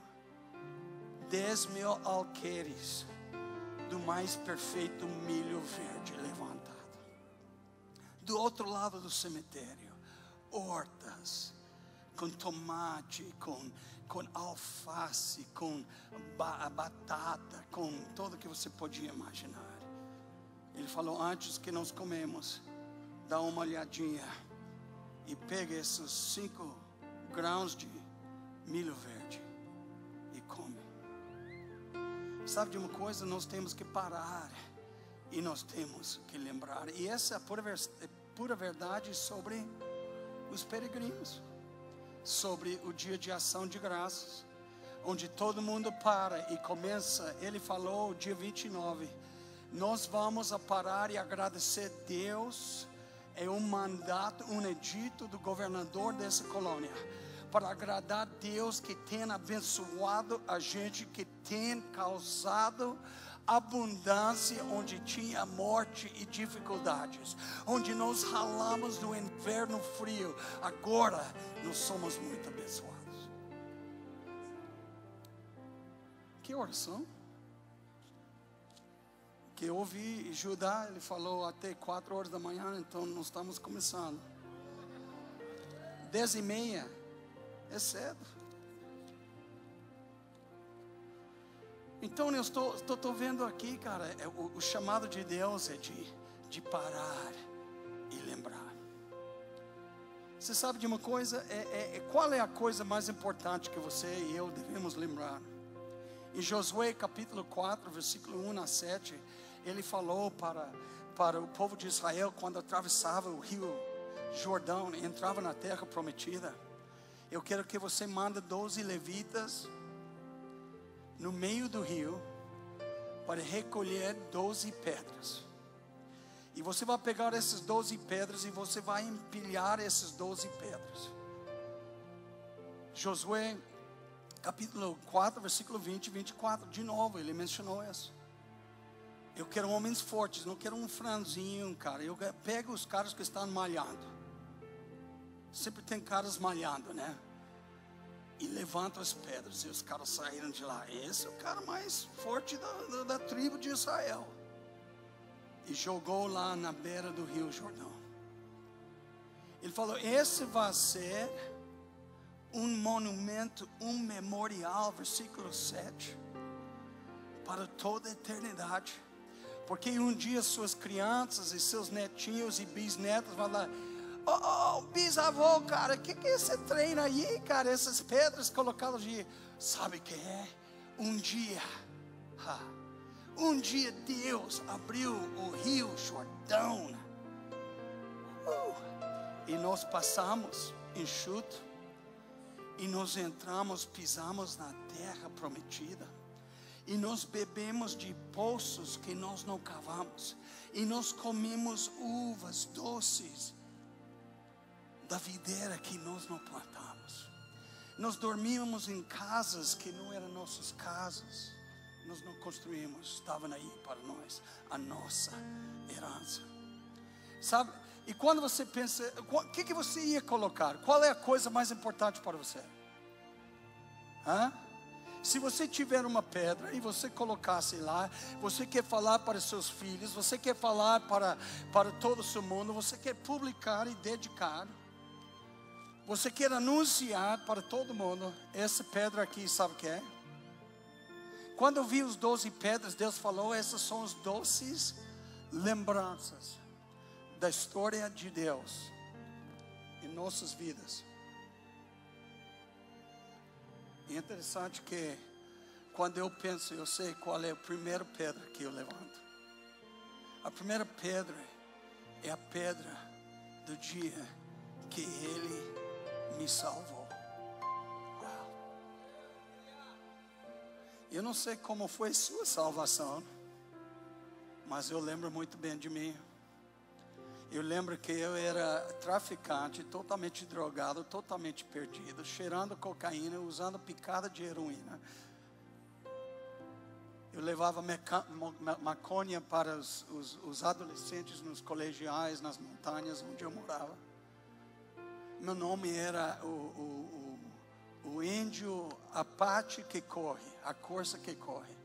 10.000 alqueires do mais perfeito milho verde levantado. Do outro lado do cemitério, hortas com tomate, com alface, com batata, com tudo que você podia imaginar. Ele falou: antes que nós comemos, dá uma olhadinha e pega esses 5 grãos de milho verde e come. Sabe de uma coisa? Nós temos que parar e nós temos que lembrar. E essa é a pura verdade sobre os peregrinos, sobre o dia de ação de graças. onde todo mundo para e começa. Ele falou dia 29, nós vamos a parar e agradecer a Deus. É um mandato, um edito do governador dessa colônia, para agradar a Deus que tem abençoado a gente, que tem causado abundância onde tinha morte e dificuldades, onde nós ralamos no inverno frio. Agora nós somos muito abençoados. Que oração que eu ouvi Judá, ele falou até 4 horas da manhã, então nós estamos começando 10h30, é cedo. Então eu estou vendo aqui, cara, o chamado de Deus é de parar e lembrar. Você sabe de uma coisa? Qual é a coisa mais importante que você e eu devemos lembrar? Em Josué capítulo 4, versículo 1 a 7, ele falou para o povo de Israel, quando atravessava o rio Jordão, entrava na terra prometida: eu quero que você mande 12 levitas no meio do rio para recolher 12 pedras. E você vai pegar essas 12 pedras e você vai empilhar essas 12 pedras. Josué capítulo 4, versículo 20 e 24, de novo ele mencionou isso. Eu quero homens fortes, não quero um franzinho, cara. Eu pego os caras que estão malhando. Sempre tem caras malhando, né? E levantam as pedras e os caras saíram de lá. Esse é o cara mais forte da tribo de Israel. E jogou lá na beira do rio Jordão. Ele falou: esse vai ser um monumento, um memorial, versículo 7, para toda a eternidade. Porque um dia suas crianças e seus netinhos e bisnetos vão lá: oh, bisavô, cara, que é esse treino aí, cara? Essas pedras colocadas de... Sabe o que é? Um dia Deus abriu o rio Jordão, e nós passamos enxuto, e nós entramos, pisamos na terra prometida, e nós bebemos de poços que nós não cavamos, e nós comemos uvas doces da videira que nós não plantamos. Nós dormíamos em casas que não eram nossas casas. Nós não construímos, estavam aí para nós, a nossa herança. Sabe? E quando você pensa, o que você ia colocar? Qual é a coisa mais importante para você? Se você tiver uma pedra e você colocasse lá, você quer falar para seus filhos, você quer falar para todo o seu mundo, você quer publicar e dedicar, você quer anunciar para todo mundo, essa pedra aqui, sabe o que é? Quando eu vi os 12 pedras, Deus falou: essas são as doces lembranças da história de Deus em nossas vidas. E é interessante que quando eu penso, eu sei qual é a primeira pedra que eu levanto. A primeira pedra é a pedra do dia que Ele me salvou. Uau. Eu não sei como foi sua salvação, mas eu lembro muito bem de mim. Eu lembro que eu era traficante, totalmente drogado, totalmente perdido, cheirando cocaína, usando picada de heroína. Eu levava maconha para os adolescentes nos colegiais, nas montanhas onde eu morava. Meu nome era o índio Apache que corre, a corça que corre.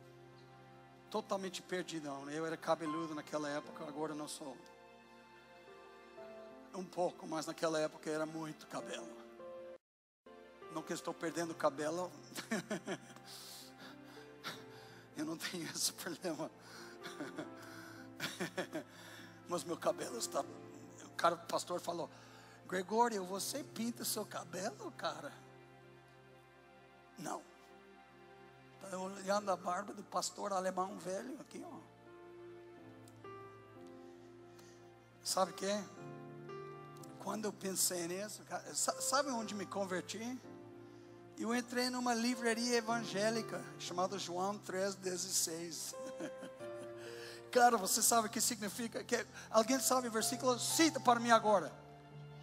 Totalmente perdidão. Eu era cabeludo naquela época, agora não sou. Um pouco, mas naquela época era muito cabelo. Não que eu estou perdendo cabelo. Eu não tenho esse problema. Mas meu cabelo está... O pastor falou: Gregório, você pinta seu cabelo, cara? Não. Estou olhando a barba do pastor alemão velho aqui, ó. Sabe o que é? Quando eu pensei nisso, cara, sabe onde me converti? Eu entrei numa livraria evangélica chamada João 3,16. Cara, você sabe o que significa? Alguém sabe o versículo? Cita para mim agora.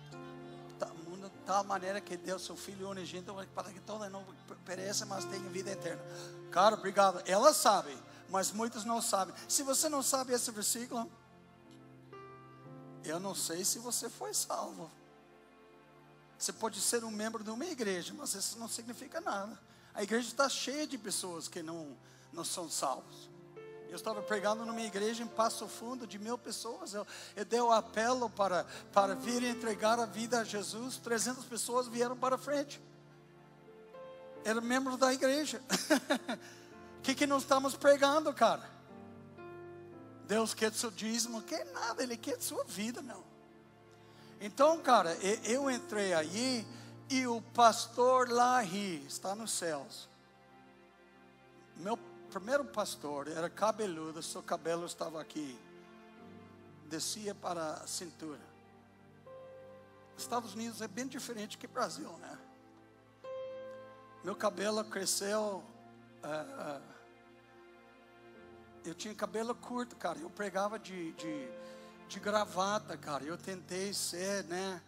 De tal maneira que deu seu Filho unigênito para que todo não pereça, mas tenha vida eterna. Cara, obrigado. Ela sabe, mas muitos não sabem. Se você não sabe esse versículo, eu não sei se você foi salvo. Você pode ser um membro de uma igreja, mas isso não significa nada. A igreja está cheia de pessoas que não são salvos. Eu estava pregando numa igreja em Passo Fundo de 1000 pessoas. Eu dei o apelo para vir entregar a vida a Jesus. 300 pessoas vieram para frente. Eram membros da igreja. O que nós estamos pregando, cara? Deus quer seu dízimo, quer nada, Ele quer sua vida, meu. Então, cara, eu entrei aí e o pastor Larry está nos céus. Meu primeiro pastor era cabeludo, seu cabelo estava aqui, descia para a cintura. Estados Unidos é bem diferente que Brasil, né? Meu cabelo cresceu, eu tinha cabelo curto, cara. Eu pregava de gravata, cara. Eu tentei ser, né,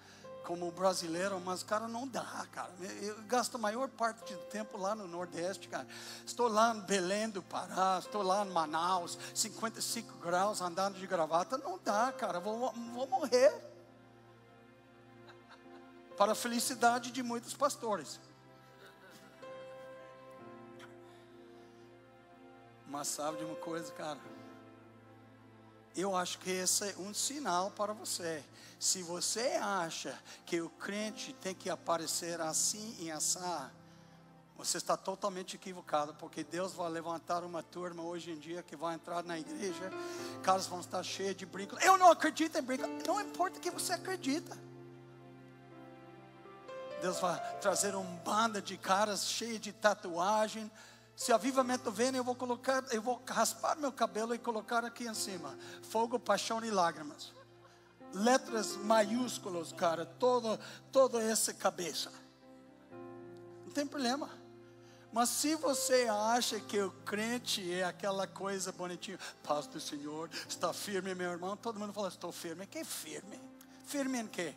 como brasileiro, mas, cara, não dá, cara. Eu gasto a maior parte do tempo lá no Nordeste, cara. Estou lá em Belém do Pará, estou lá em Manaus, 55 graus, andando de gravata. Não dá, cara, vou morrer. Para a felicidade de muitos pastores. Mas sabe de uma coisa, cara? Eu acho que esse é um sinal para você. Se você acha que o crente tem que aparecer assim e assar, você está totalmente equivocado, porque Deus vai levantar uma turma hoje em dia que vai entrar na igreja, caras vão estar cheios de brincos. Eu não acredito em brincos. Não importa o que você acredita. Deus vai trazer uma banda de caras cheios de tatuagem. Se avivamento vem, eu vou raspar meu cabelo e colocar aqui em cima: fogo, paixão e lágrimas. Letras maiúsculas, cara, toda essa cabeça. Não tem problema. Mas se você acha que o crente é aquela coisa bonitinha, paz do Senhor, está firme, meu irmão. Todo mundo fala, estou firme. Que firme? Firme em quê?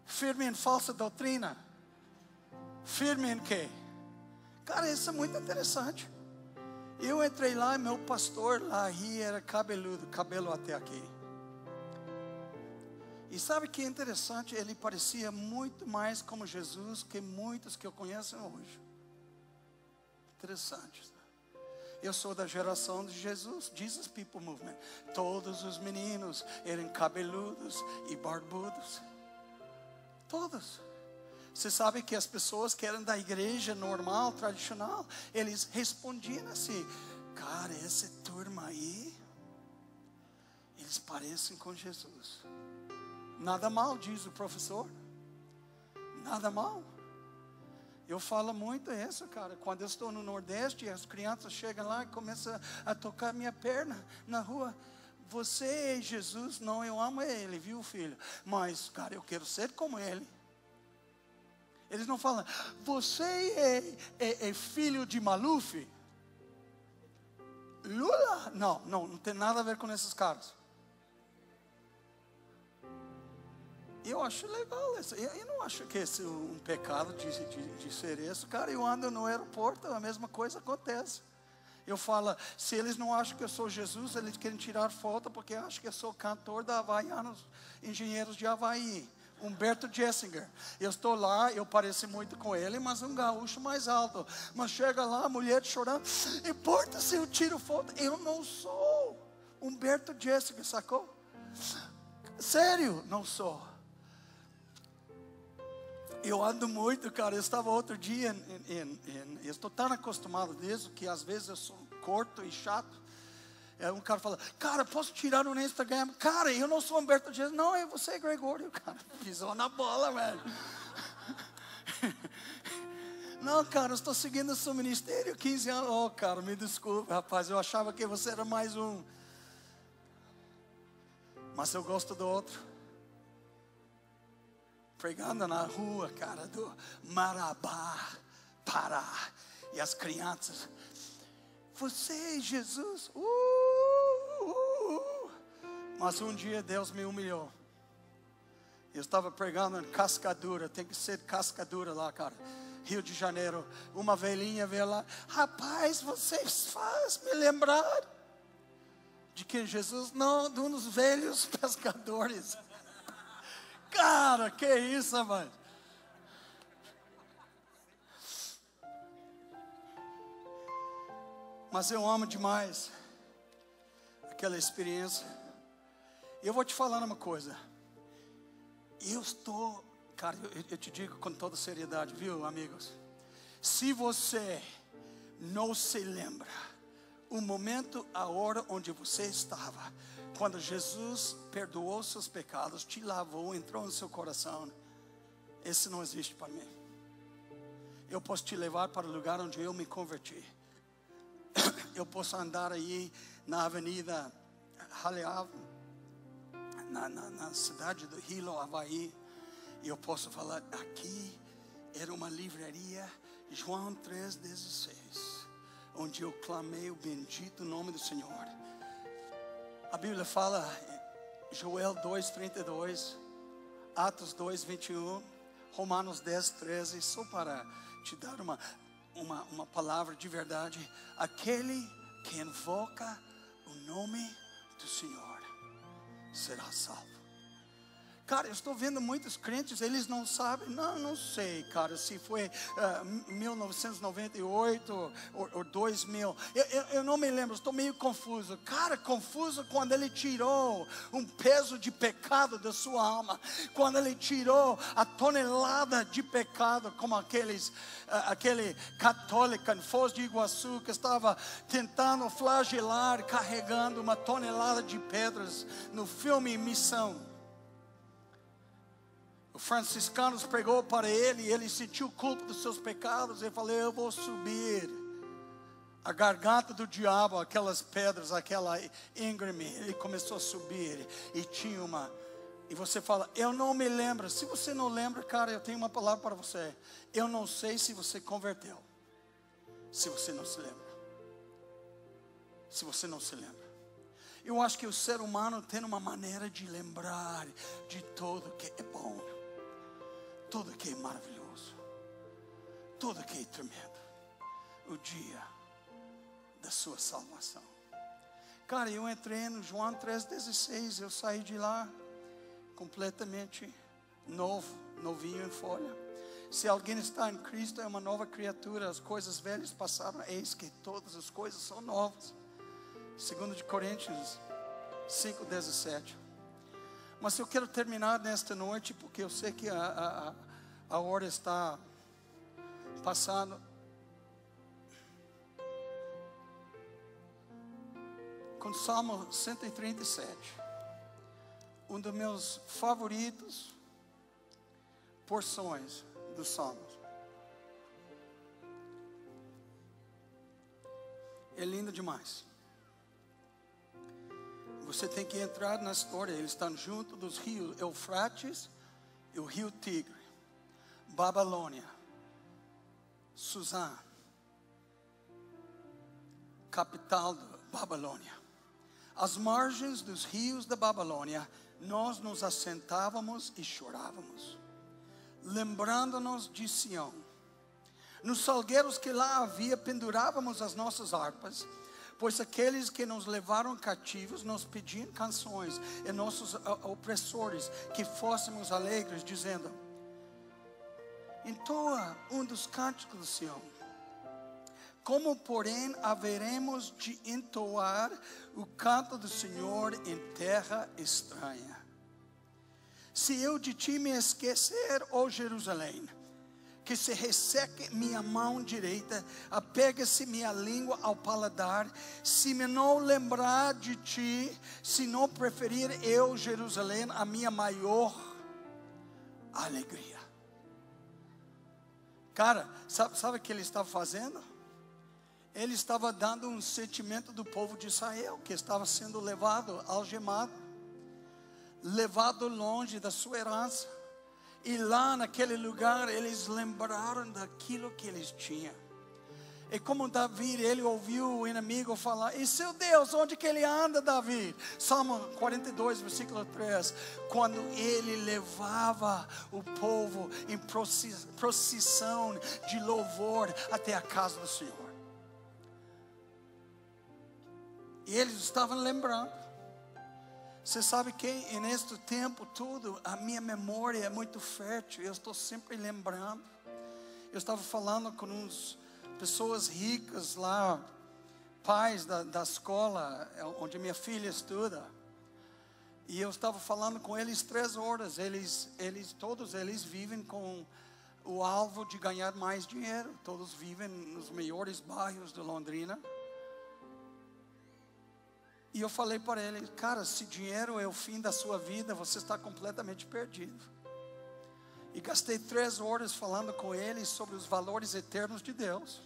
Firme em falsa doutrina? Firme em quê? Cara, isso é muito interessante. Eu entrei lá e meu pastor lá era cabeludo, cabelo até aqui. E sabe que é interessante? Ele parecia muito mais como Jesus que muitos que eu conheço hoje. Interessante. Eu sou da geração de Jesus, Jesus People Movement. Todos os meninos eram cabeludos e barbudos. Todos. Você sabe que as pessoas que eram da igreja normal, tradicional, eles respondiam assim: cara, essa turma aí, eles parecem com Jesus. Nada mal, diz o professor. Nada mal. Eu falo muito isso, cara. Quando eu estou no Nordeste, as crianças chegam lá e começam a tocar minha perna na rua. Você é Jesus? Não, eu amo ele, viu, filho? Mas, cara, eu quero ser como ele. Eles não falam, você é filho de Maluf? Lula? Não tem nada a ver com esses caras. Eu acho legal isso. Eu não acho que esse é um pecado de ser isso. Cara, eu ando no aeroporto, a mesma coisa acontece. Eu falo, se eles não acham que eu sou Jesus, eles querem tirar foto porque acham que eu sou cantor da Havaianos, Engenheiros de Havaí. Humberto Jessinger. Eu estou lá, eu pareço muito com ele, mas um gaúcho mais alto. Mas chega lá, a mulher chorando, importa se eu tiro foto? Eu não sou Humberto Jessinger, sacou? Sério, não sou. Eu ando muito, cara. Eu estava outro dia, eu estou tão acostumado disso, que às vezes eu sou curto e chato. Um cara fala, cara, posso tirar no Instagram? Cara, eu não sou Humberto Dias. Não, você é Gregório, cara. Pisou na bola, velho. Não, cara, eu estou seguindo o seu ministério 15 anos. Oh, cara, me desculpe, rapaz. Eu achava que você era mais um. Mas eu gosto do outro. Pregando na rua, cara, do Marabá. parar. E as crianças, você, Jesus. Mas um dia Deus me humilhou. Eu estava pregando em Cascadura. Tem que ser Cascadura lá, cara, Rio de Janeiro. Uma velhinha veio lá. Rapaz, vocês fazem me lembrar de quem? Jesus? Não, de uns velhos pescadores. Cara, que isso, mano. Mas eu amo demais aquela experiência. E eu vou te falar uma coisa. Eu estou, cara, eu te digo com toda seriedade, viu, amigos? Se você não se lembra o momento, a hora onde você estava, quando Jesus perdoou seus pecados, te lavou, entrou no seu coração, esse não existe para mim. Eu posso te levar para o lugar onde eu me converti. Eu posso andar aí na avenida Haleava, na cidade do Hilo, Havaí, e eu posso falar, aqui era uma livraria, João 3,16, onde eu clamei o bendito nome do Senhor. A Bíblia fala, Joel 2,32, Atos 2,21, Romanos 10,13, só para te dar uma palavra de verdade. Aquele que invoca o nome do Senhor será salvo. Cara, eu estou vendo muitos crentes, eles não sabem, não sei, cara, se foi 1998 ou 2000, eu não me lembro, estou meio confuso. Cara, confuso quando ele tirou um peso de pecado da sua alma, quando ele tirou a tonelada de pecado, como aquele católico em Foz do Iguaçu, que estava tentando flagelar, carregando uma tonelada de pedras no filme Missão. O franciscano pregou para ele, e ele sentiu culpa dos seus pecados. Ele falou, eu vou subir a garganta do diabo, aquelas pedras, aquela íngreme. Ele começou a subir, e tinha uma, e você fala, eu não me lembro. Se você não lembra, cara, eu tenho uma palavra para você. Eu não sei se você converteu, se você não se lembra. Se você não se lembra. Eu acho que o ser humano tem uma maneira de lembrar de tudo que é bom, tudo que é maravilhoso, tudo que é tremendo, o dia da sua salvação. Cara, eu entrei no João 3,16, eu saí de lá completamente novinho em folha. Se alguém está em Cristo, é uma nova criatura, as coisas velhas passaram, eis que todas as coisas são novas. 2 Coríntios 5,17. Mas eu quero terminar nesta noite, porque eu sei que a hora está passando, com Salmo 137, um dos meus favoritos porções dos Salmos. É lindo demais. Você tem que entrar na história. Eles estão junto dos rios Eufrates e o rio Tigre, Babilônia, Suzã, capital da Babilônia. Às margens dos rios da Babilônia, nós nos assentávamos e chorávamos, lembrando-nos de Sião. Nos salgueiros que lá havia, pendurávamos as nossas harpas, pois aqueles que nos levaram cativos nos pediam canções, e nossos opressores que fôssemos alegres, dizendo, entoa um dos cânticos do Sião. Como porém haveremos de entoar o canto do Senhor em terra estranha? Se eu de ti me esquecer, ó Jerusalém, que se resseque minha mão direita, apega-se minha língua ao paladar, se me não lembrar de ti, se não preferir eu, Jerusalém, a minha maior alegria. Cara, sabe o que ele estava fazendo? Ele estava dando um sentimento do povo de Israel, que estava sendo levado, algemado, levado longe da sua herança. E lá naquele lugar eles lembraram daquilo que eles tinham. E como Davi, ele ouviu o inimigo falar: e seu Deus, onde que ele anda, Davi? Salmo 42, versículo 3. Quando ele levava o povo em procissão de louvor até a casa do Senhor. E eles estavam lembrando. Você sabe que neste tempo todo, a minha memória é muito fértil. Eu estou sempre lembrando. Eu estava falando com uns pessoas ricas lá, pais da escola onde minha filha estuda. E eu estava falando com eles 3 horas. Todos eles vivem com o alvo de ganhar mais dinheiro. Todos vivem nos melhores bairros de Londrina. E eu falei para ele: cara, se dinheiro é o fim da sua vida, você está completamente perdido. E gastei 3 horas falando com eles sobre os valores eternos de Deus.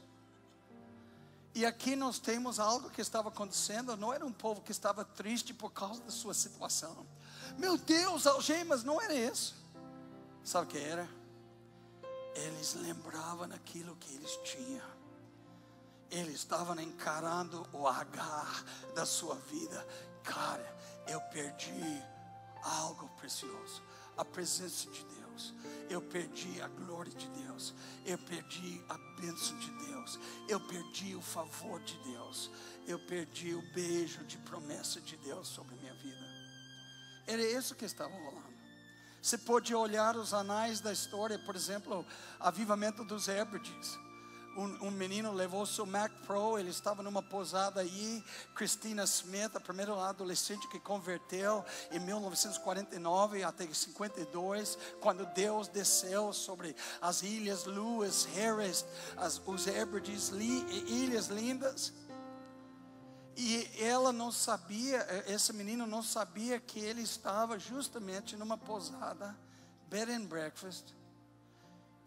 E aqui nós temos algo que estava acontecendo. Não era um povo que estava triste por causa da sua situação. Meu Deus, algemas, não era isso. Sabe o que era? Eles lembravam daquilo que eles tinham. Eles estavam encarando o agar da sua vida. Cara, eu perdi algo precioso. A presença de Deus. Eu perdi a glória de Deus. Eu perdi a bênção de Deus. Eu perdi o favor de Deus. Eu perdi o beijo de promessa de Deus sobre a minha vida. Era isso que estava rolando. Você pode olhar os anais da história. Por exemplo, avivamento dos Hebrides. Um menino levou seu Mac Pro, ele estava numa pousada aí. Christina Smith, a primeira adolescente que converteu em 1949 até 52, quando Deus desceu sobre as ilhas Lewis, Harris, os Hebrides, ilhas lindas. E ela não sabia, esse menino não sabia que ele estava justamente numa pousada, bed and breakfast,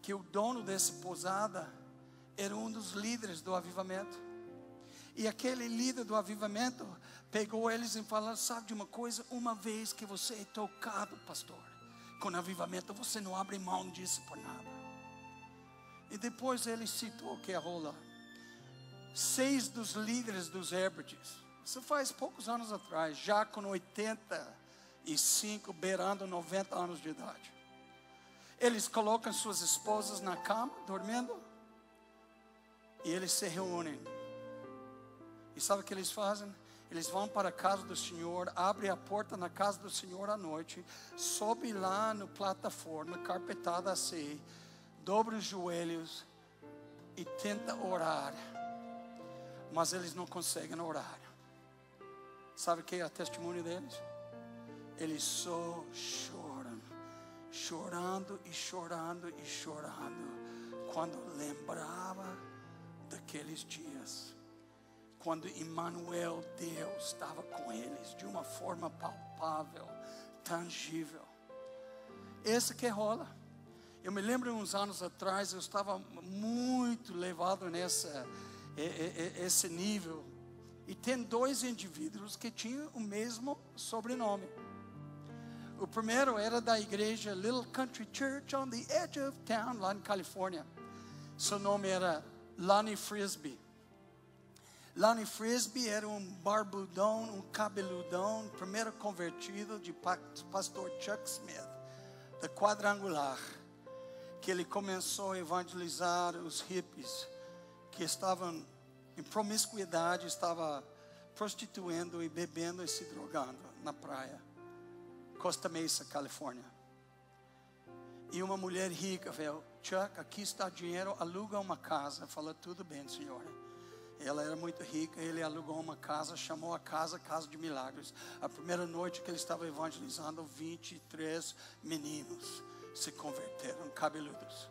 que o dono dessa pousada era um dos líderes do avivamento. E aquele líder do avivamento pegou eles e falou: sabe de uma coisa? Uma vez que você é tocado, pastor, com avivamento, você não abre mão disso por nada. E depois ele citou que rola 6 dos líderes dos Hebrides. Isso faz poucos anos atrás, já com 85, beirando 90 anos de idade. Eles colocam suas esposas na cama, dormindo. E eles se reúnem. E sabe o que eles fazem? Eles vão para a casa do Senhor, abrem a porta na casa do Senhor à noite, sobe lá no plataforma, carpetada assim, dobra os joelhos e tenta orar. Mas eles não conseguem orar. Sabe o que é o testemunho deles? Eles só choram, chorando e chorando e chorando, quando lembrava daqueles dias, quando Emmanuel, Deus, estava com eles de uma forma palpável, tangível. Esse que rola. Eu me lembro uns anos atrás, eu estava muito levado esse nível. E tem 2 indivíduos que tinham o mesmo sobrenome. O primeiro era da igreja Little Country Church on the Edge of Town, lá na Califórnia. Seu nome era Lonnie Frisbee. Lonnie Frisbee era um barbudão, um cabeludão, primeiro convertido de pastor Chuck Smith, da Quadrangular, que ele começou a evangelizar os hippies que estavam em promiscuidade, estavam prostituindo e bebendo e se drogando na praia, Costa Mesa, Califórnia. E uma mulher rica veio: Chuck, aqui está dinheiro, aluga uma casa. Falou: tudo bem, senhora. Ela era muito rica, ele alugou uma casa, chamou a casa Casa de Milagres. A primeira noite que ele estava evangelizando, 23 meninos se converteram, cabeludos.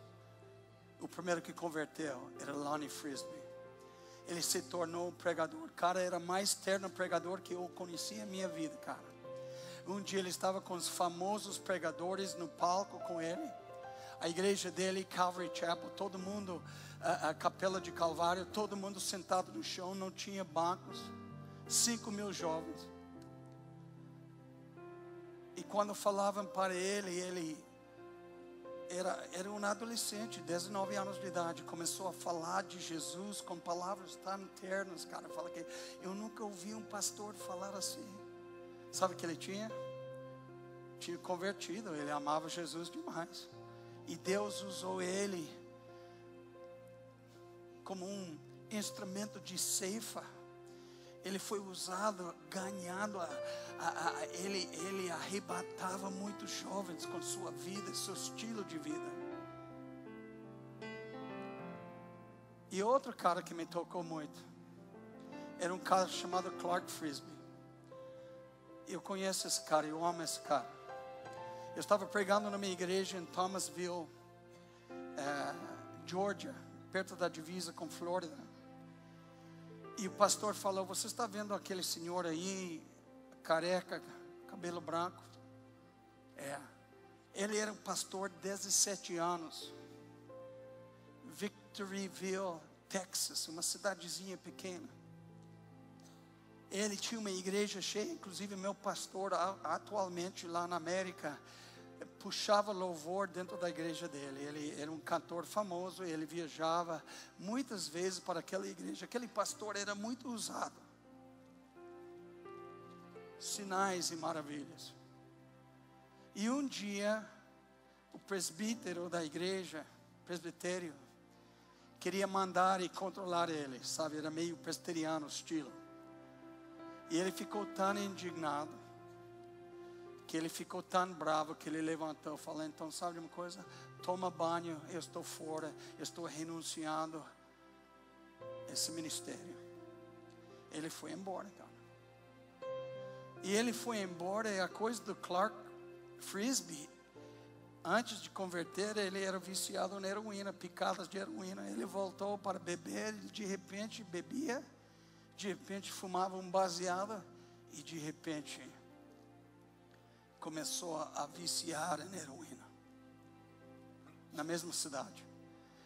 O primeiro que converteu era Lonnie Frisbee. Ele se tornou um pregador. Cara, era mais terno pregador que eu conheci em minha vida, cara. Um dia ele estava com os famosos pregadores no palco com ele. A igreja dele, Calvary Chapel, todo mundo, a capela de Calvário, todo mundo sentado no chão, não tinha bancos. 5.000 jovens. E quando falavam para ele, ele era um adolescente, 19 anos de idade, começou a falar de Jesus com palavras tão ternas, cara. Fala que eu nunca ouvi um pastor falar assim. Sabe o que ele tinha? Tinha convertido, ele amava Jesus demais. E Deus usou ele como um instrumento de ceifa. Ele foi usado, ganhando, ele arrebatava muitos jovens com sua vida, seu estilo de vida. E outro cara que me tocou muito, era um cara chamado Clark Frisbee. Eu conheço esse cara, eu amo esse cara. Eu estava pregando na minha igreja em Thomasville, Georgia, perto da divisa com Flórida. E o pastor falou: você está vendo aquele senhor aí, careca, cabelo branco? Ele era um pastor de 17 anos. Victorville, Texas, uma cidadezinha pequena. Ele tinha uma igreja cheia, inclusive meu pastor atualmente lá na América puxava louvor dentro da igreja dele. Ele era um cantor famoso, ele viajava muitas vezes para aquela igreja. Aquele pastor era muito usado. Sinais e maravilhas. E um dia, o presbítero da igreja, presbitério, queria mandar e controlar ele, sabe? Era meio presbiteriano estilo. E ele ficou tão indignado, que ele ficou tão bravo, que ele levantou, falou: então sabe de uma coisa? Toma banho, eu estou fora, eu estou renunciando a esse ministério. Ele foi embora, cara. E ele foi embora, e a coisa do Clark Frisbee, antes de converter, ele era viciado na heroína, picadas de heroína. Ele voltou para beber, de repente bebia, de repente fumava um baseado, e de repente começou a viciar em heroína, na mesma cidade.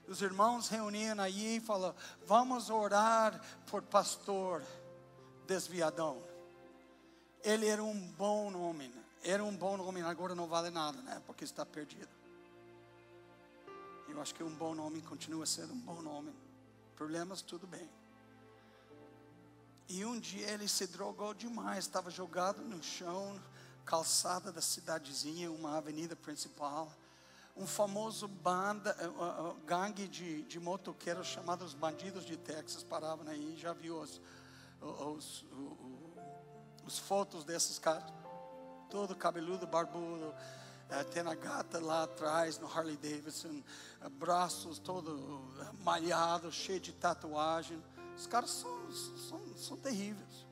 Os irmãos reuniam aí e falaram: vamos orar por pastor desviadão. Ele era um bom homem, agora não vale nada, né? Porque está perdido. Eu acho que um bom homem continua sendo um bom homem. Problemas, tudo bem. E um dia ele se drogou demais, estava jogado no chão, calçada da cidadezinha, uma avenida principal. Um famoso gangue de motoqueiros chamados Bandidos de Texas paravam aí. Já viu os fotos desses caras? Todo cabeludo, barbudo, tendo a gata lá atrás no Harley Davidson, braços todo malhado, cheio de tatuagem. Os caras são terríveis,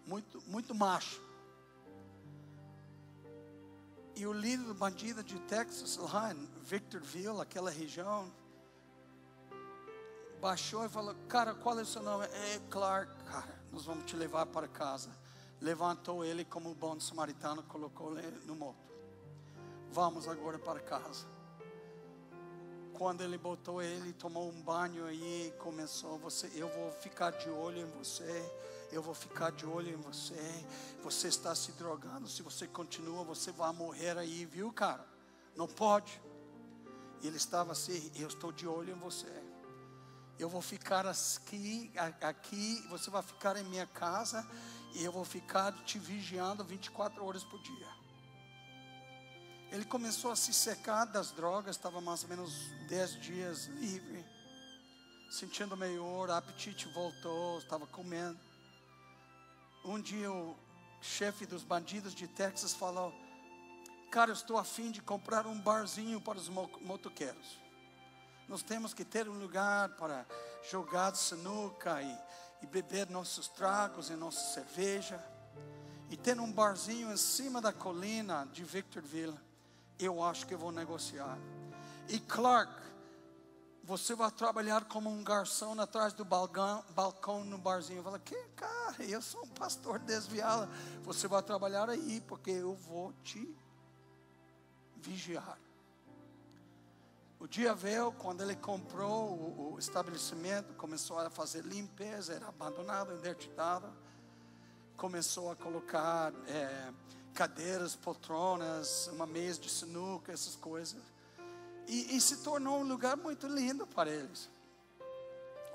muito macho. E o líder do bandido de Texas, lá em Victorville, aquela região, baixou e falou: cara, qual é o seu nome? Clark. Cara, nós vamos te levar para casa. Levantou ele como bom samaritano, colocou ele no moto. Vamos agora para casa. Quando ele botou ele, tomou um banho aí, começou: eu vou ficar de olho em você. Eu vou ficar de olho em você. Você está se drogando. Se você continua, você vai morrer aí, viu, cara? Não pode. E ele estava assim: eu estou de olho em você. Eu vou ficar aqui, você vai ficar em minha casa, e eu vou ficar te vigiando 24 horas por dia. Ele começou a se secar das drogas, estava mais ou menos 10 dias livre, sentindo melhor, o apetite voltou, estava comendo. Um dia o chefe dos bandidos de Texas falou: cara, eu estou a fim de comprar um barzinho para os motoqueiros. Nós temos que ter um lugar para jogar sinuca e beber nossos tragos e nossa cerveja. E ter um barzinho em cima da colina de Victorville. Eu acho que eu vou negociar. E Clark, você vai trabalhar como um garçom atrás do balcão no barzinho. Eu falei: que cara, eu sou um pastor desviado. Você vai trabalhar aí, porque eu vou te vigiar. O dia veio, quando ele comprou o estabelecimento, começou a fazer limpeza, era abandonado, interditado. Começou a colocar cadeiras, poltronas, uma mesa de sinuca, essas coisas. E se tornou um lugar muito lindo para eles.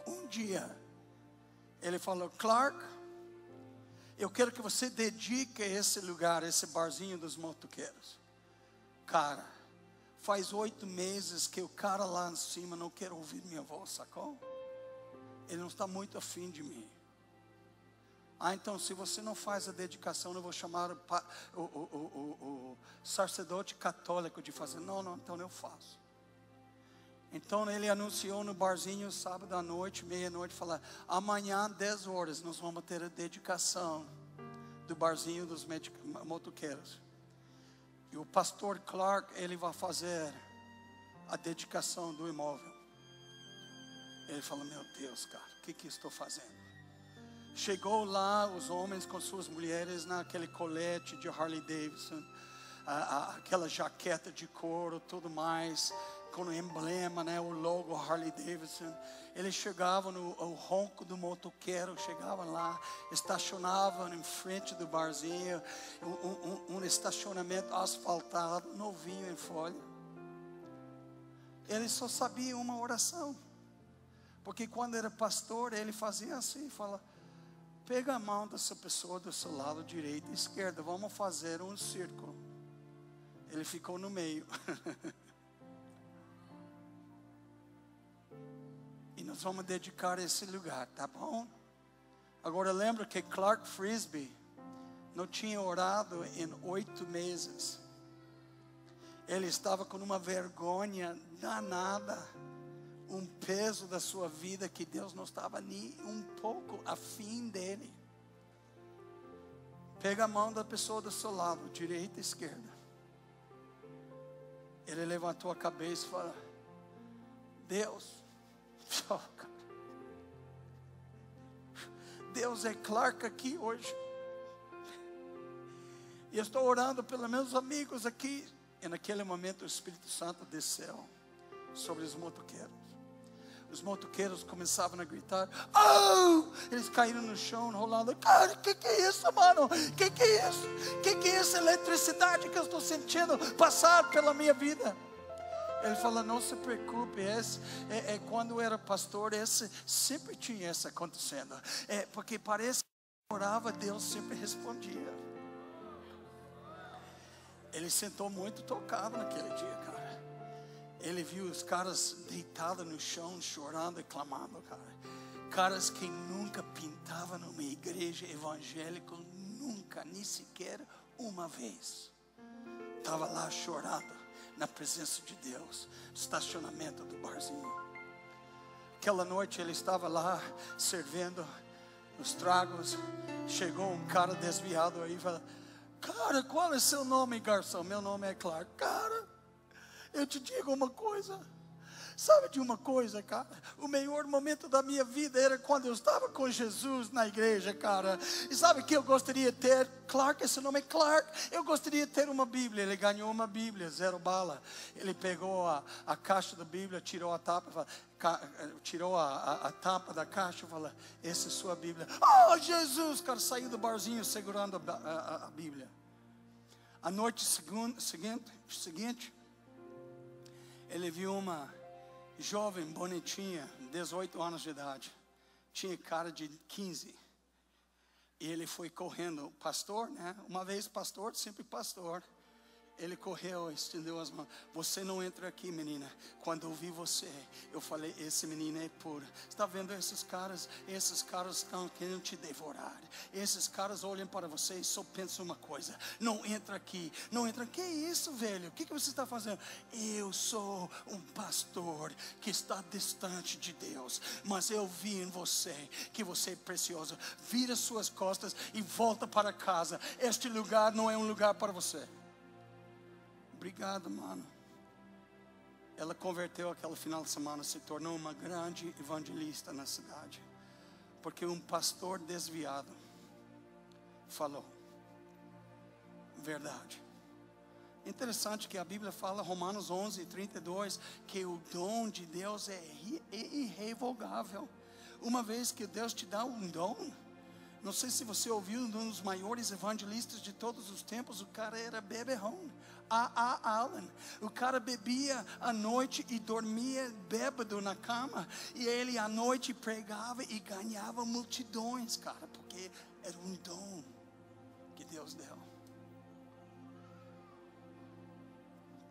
Um dia, ele falou: Clark, eu quero que você dedique esse lugar, esse barzinho dos motoqueiros. Cara, faz 8 meses que o cara lá em cima não quer ouvir minha voz, sacou? Ele não está muito afim de mim. Então se você não faz a dedicação, eu vou chamar o sacerdote católico de fazer. Não, então eu faço. Então ele anunciou no barzinho sábado à noite, meia-noite, falou: amanhã 10 horas nós vamos ter a dedicação do barzinho dos motoqueiros. E o pastor Clark, ele vai fazer a dedicação do imóvel. Ele falou: meu Deus, cara, o que estou fazendo? Chegou lá os homens com suas mulheres naquele colete de Harley Davidson, aquela jaqueta de couro, tudo mais, com o emblema, né, o logo Harley Davidson. Eles chegavam no ronco do motoqueiro, chegavam lá, estacionavam em frente do barzinho, um estacionamento asfaltado, novinho em folha. Ele só sabia uma oração, porque quando era pastor, ele fazia assim, fala: pega a mão dessa pessoa do seu lado direito e esquerdo, vamos fazer um círculo. Ele ficou no meio. E nós vamos dedicar esse lugar, tá bom? Agora lembra que Clark Frisbee não tinha orado em 8 meses. Ele estava com uma vergonha danada, um peso da sua vida que Deus não estava nem um pouco afim dele. Pega a mão da pessoa do seu lado, direita e esquerda. Ele levantou a cabeça e falou: Deus, Deus é Clark aqui hoje. E eu estou orando pelos meus amigos aqui. E naquele momento o Espírito Santo desceu sobre os motoqueiros. Os motoqueiros começavam a gritar: oh! Eles caíram no chão, rolando. Cara, que é isso, mano? Que é isso? Que é essa eletricidade que eu estou sentindo passar pela minha vida? Ele falou: não se preocupe, quando eu era pastor, sempre tinha isso acontecendo. Porque parece que orava, Deus sempre respondia. Ele sentou muito tocado naquele dia, cara. Ele viu os caras deitados no chão, chorando e clamando, cara. Caras que nunca pintavam numa igreja evangélica, nunca, nem sequer uma vez. Estava lá chorando na presença de Deus, no estacionamento do barzinho. Aquela noite ele estava lá servindo os tragos. Chegou um cara desviado aí e falou: cara, qual é seu nome, garçom? Meu nome é Clark. Cara, eu te digo uma coisa. Sabe de uma coisa, cara? O melhor momento da minha vida era quando eu estava com Jesus na igreja, cara. E sabe que eu gostaria de ter? Clark, esse nome é Clark. Eu gostaria de ter uma Bíblia. Ele ganhou uma Bíblia, 0 bala. Ele pegou a caixa da Bíblia, tirou a tapa, tirou a tampa da caixa e falou: essa é sua Bíblia. Oh, Jesus! Cara, saiu do barzinho segurando a Bíblia. A noite seguinte, ele viu uma jovem bonitinha, 18 anos de idade, tinha cara de 15. E ele foi correndo, pastor, né? Uma vez pastor, sempre pastor. Ele correu, estendeu as mãos. Você não entra aqui, menina. Quando eu vi você, eu falei: esse menino é puro. Está vendo esses caras? Esses caras estão querendo te devorar. Esses caras olham para você e só pensam uma coisa: não entra aqui, não entra. Que isso, velho? O que você está fazendo? Eu sou um pastor que está distante de Deus, mas eu vi em você que você é precioso. Vira suas costas e volta para casa. Este lugar não é um lugar para você. Obrigado, mano. Ela converteu aquele final de semana, se tornou uma grande evangelista na cidade, porque um pastor desviado falou verdade. Interessante que a Bíblia fala, Romanos 11:32, que o dom de Deus é irrevogável. Uma vez que Deus te dá um dom, não sei se você ouviu, um dos maiores evangelistas de todos os tempos, o cara era beberrão, Allen. O cara bebia à noite e dormia bêbado na cama. E ele à noite pregava e ganhava multidões, cara, porque era um dom que Deus deu.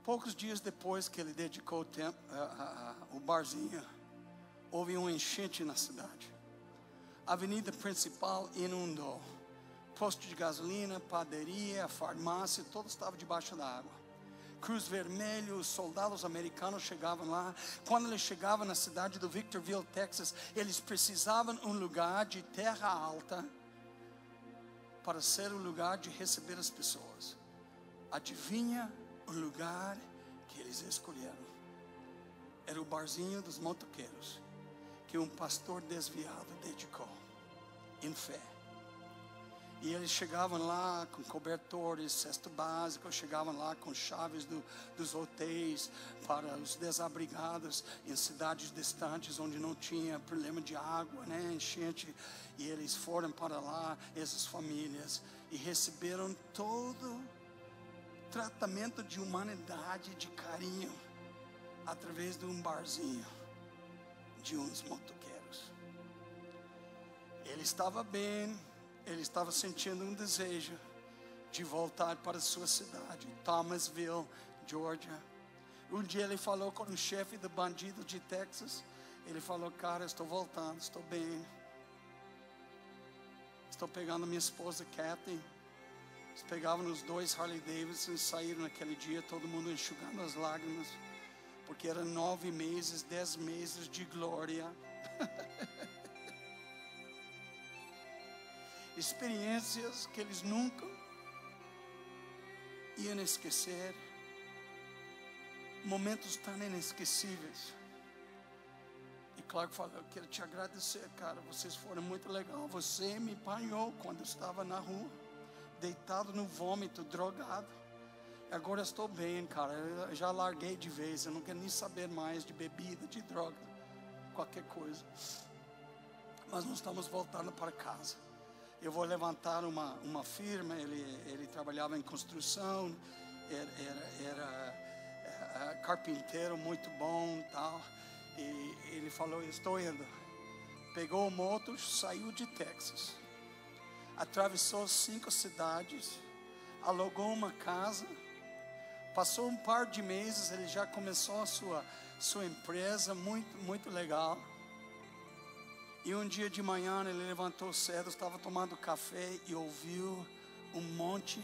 Poucos dias depois que ele dedicou o tempo, o barzinho, houve uma enchente na cidade. A avenida principal inundou. Posto de gasolina, padaria, farmácia, tudo estava debaixo da água. Cruz Vermelha, os soldados americanos chegavam lá. Quando eles chegavam na cidade do Victorville, Texas, eles precisavam de um lugar de terra alta para ser o lugar de receber as pessoas. Adivinha o lugar que eles escolheram? Era o barzinho dos motoqueiros, que um pastor desviado dedicou em fé. E eles chegavam lá com cobertores, cesto básico, chegavam lá com chaves dos hotéis para os desabrigados em cidades distantes onde não tinha problema de água, né, enchente. E eles foram para lá, essas famílias, e receberam todo tratamento de humanidade, de carinho, através de um barzinho de uns motoqueiros. Ele estava bem, ele estava sentindo um desejo de voltar para sua cidade, Thomasville, Georgia. Um dia ele falou com o chefe do bandido de Texas. Ele falou: cara, estou voltando, estou bem. Estou pegando minha esposa Kathy. Eles pegavam os dois Harley Davidson e saíram naquele dia, todo mundo enxugando as lágrimas, porque eram 9 meses, 10 meses de glória. Experiências que eles nunca iam esquecer, momentos tão inesquecíveis. E Clark falou: eu quero te agradecer, cara, vocês foram muito legal. Você me apanhou quando eu estava na rua, deitado no vômito, drogado. Agora estou bem, cara, eu já larguei de vez, eu não quero nem saber mais de bebida, de droga, qualquer coisa. Mas nós estamos voltando para casa. Eu vou levantar uma firma. Ele trabalhava em construção, era carpinteiro muito bom, tal. E ele falou: estou indo. Pegou o moto, saiu de Texas, atravessou 5 cidades, alugou uma casa. Passou um par de meses, ele já começou a sua empresa, muito legal. E um dia de manhã ele levantou cedo, estava tomando café e ouviu um monte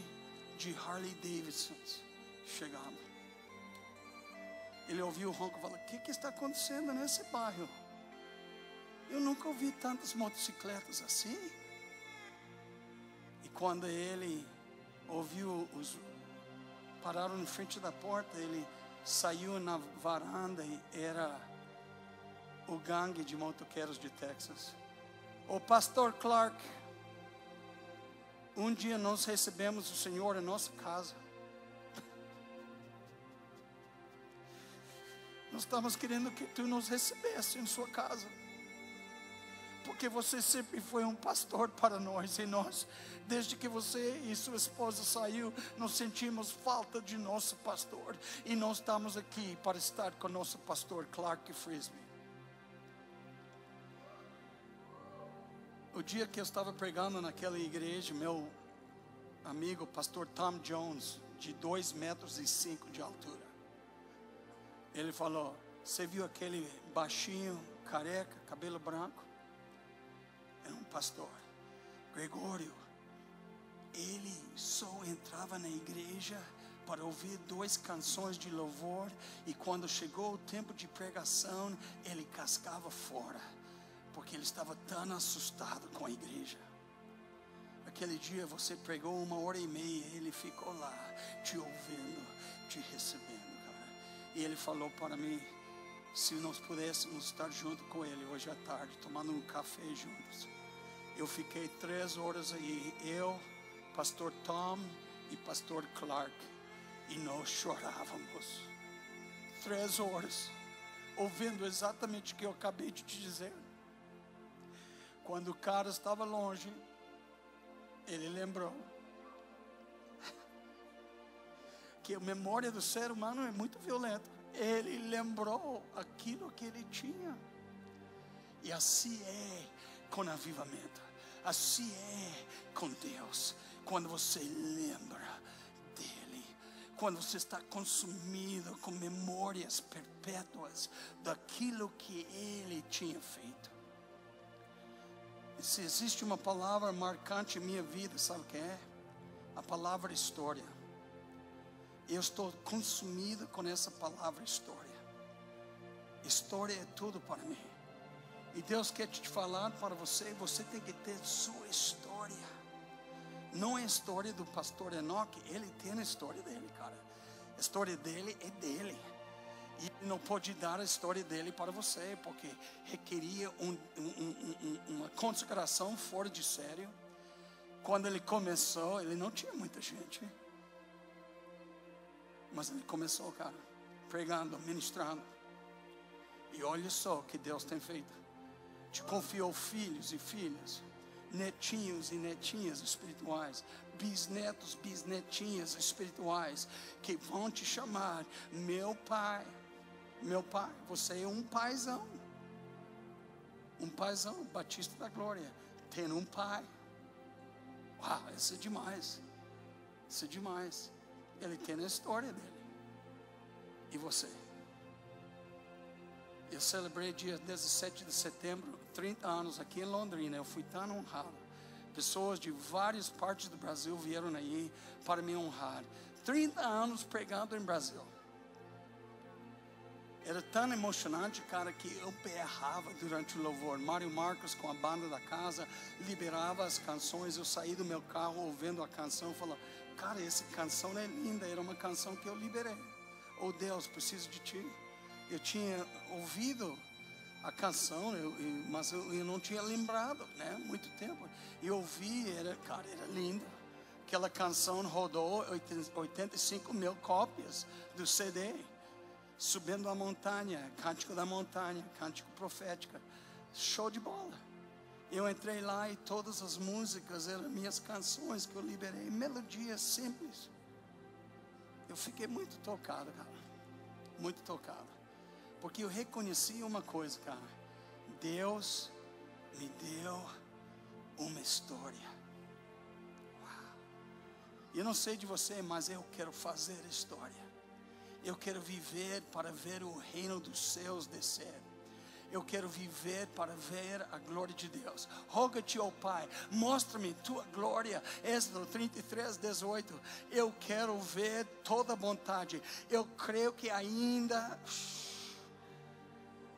de Harley Davidsons chegando. Ele ouviu o ronco e falou: o que está acontecendo nesse bairro? Eu nunca ouvi tantas motocicletas assim. E quando ele ouviu pararam em frente da porta, ele saiu na varanda e era o gangue de motoqueiros de Texas. O pastor Clark, um dia nós recebemos o Senhor em nossa casa. Nós estamos querendo que tu nos recebesse em sua casa, porque você sempre foi um pastor para nós. E nós, desde que você e sua esposa saiu, nós sentimos falta de nosso pastor. E nós estamos aqui para estar com nosso pastor Clark Frisbee. O dia que eu estava pregando naquela igreja, meu amigo pastor Tom Jones, de 2,5 metros de altura, ele falou: você viu aquele baixinho, careca, cabelo branco? Era um pastor, Gregório. Ele só entrava na igreja para ouvir 2 canções de louvor, e quando chegou o tempo de pregação, ele cascava fora, porque ele estava tão assustado com a igreja. Aquele dia você pregou 1h30, ele ficou lá te ouvindo, te recebendo, cara. E ele falou para mim, se nós pudéssemos estar junto com ele hoje à tarde, tomando um café juntos. Eu fiquei 3 horas aí, eu, pastor Tom e pastor Clark, e nós chorávamos 3 horas, ouvindo exatamente o que eu acabei de te dizer. Quando o cara estava longe, ele lembrou. que a memória do ser humano é muito violenta. Ele lembrou aquilo que ele tinha. E assim é com avivamento. Assim é com Deus. Quando você lembra dele, quando você está consumido com memórias perpétuas daquilo que ele tinha feito. Se existe uma palavra marcante em minha vida, sabe o que é? A palavra história. Eu estou consumido com essa palavra história. História é tudo para mim. E Deus quer te falar para você, você tem que ter sua história. Não é a história do pastor Enoque, ele tem a história dele, cara. A história dele é dele. E ele não pode dar a história dele para você, porque requeria uma consagração fora de sério. Quando ele começou, ele não tinha muita gente. Mas ele começou, cara, pregando, ministrando. E olha só o que Deus tem feito. Te confiou filhos e filhas, netinhos e netinhas espirituais, bisnetos, bisnetinhas espirituais, que vão te chamar meu pai. Meu pai, você é um paizão. Um paizão, Batista da Glória. Tem um pai. Uau, isso é demais. Isso é demais. Ele tem a história dele. E você? Eu celebrei dia 17 de setembro, 30 anos aqui em Londrina. Eu fui tão honrado. Pessoas de várias partes do Brasil vieram aí para me honrar. 30 anos pregando em Brasil. Era tão emocionante, cara, que eu berrava durante o louvor. Mário Marcos, com a banda da casa, liberava as canções. Eu saí do meu carro ouvindo a canção, falava, cara, essa canção é linda. Era uma canção que eu liberei. Oh Deus, preciso de ti. Eu tinha ouvido a canção, mas eu não tinha lembrado, né? Muito tempo. E ouvi, era linda. Aquela canção rodou 85 mil cópias do CD. Subindo a montanha, cântico da montanha, cântico profética. Show de bola. Eu entrei lá e todas as músicas eram minhas canções que eu liberei. Melodias simples. Eu fiquei muito tocado, cara. Muito tocado. Porque eu reconheci uma coisa, cara. Deus me deu uma história. Uau. Eu não sei de você, mas eu quero fazer história. Eu quero viver para ver o reino dos céus descer. Eu quero viver para ver a glória de Deus. Roga-te ao Pai, mostra-me tua glória. Êxodo 33, 18. Eu quero ver toda a bondade. Eu creio que ainda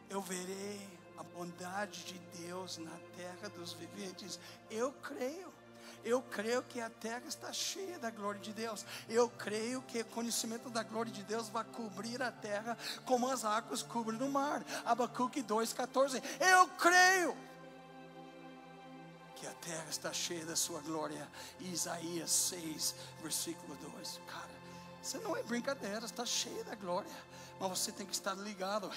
eu verei a bondade de Deus na terra dos viventes. Eu creio. Eu creio que a terra está cheia da glória de Deus. Eu creio que o conhecimento da glória de Deus vai cobrir a terra como as águas cobrem o mar. Abacuque 2,14. Eu creio que a terra está cheia da sua glória. Isaías 6, versículo 2. Cara, isso não é brincadeira, está cheia da glória. Mas você tem que estar ligado.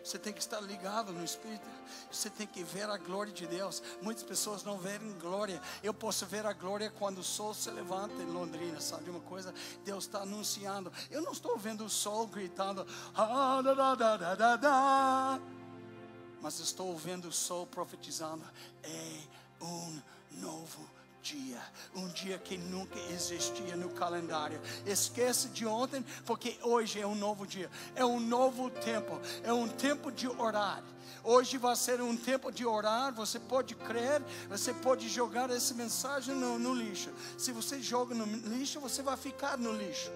Você tem que estar ligado no Espírito. Você tem que ver a glória de Deus. Muitas pessoas não veem glória. Eu posso ver a glória quando o sol se levanta em Londrina. Sabe uma coisa? Deus está anunciando. Eu não estou vendo o sol gritando, mas estou vendo o sol profetizando. É um novo dia, um dia que nunca existia no calendário. Esquece de ontem, porque hoje é um novo dia, é um novo tempo, é um tempo de orar. Hoje vai ser um tempo de orar. Você pode crer, você pode jogar essa mensagem no lixo. Se você joga no lixo, você vai ficar no lixo.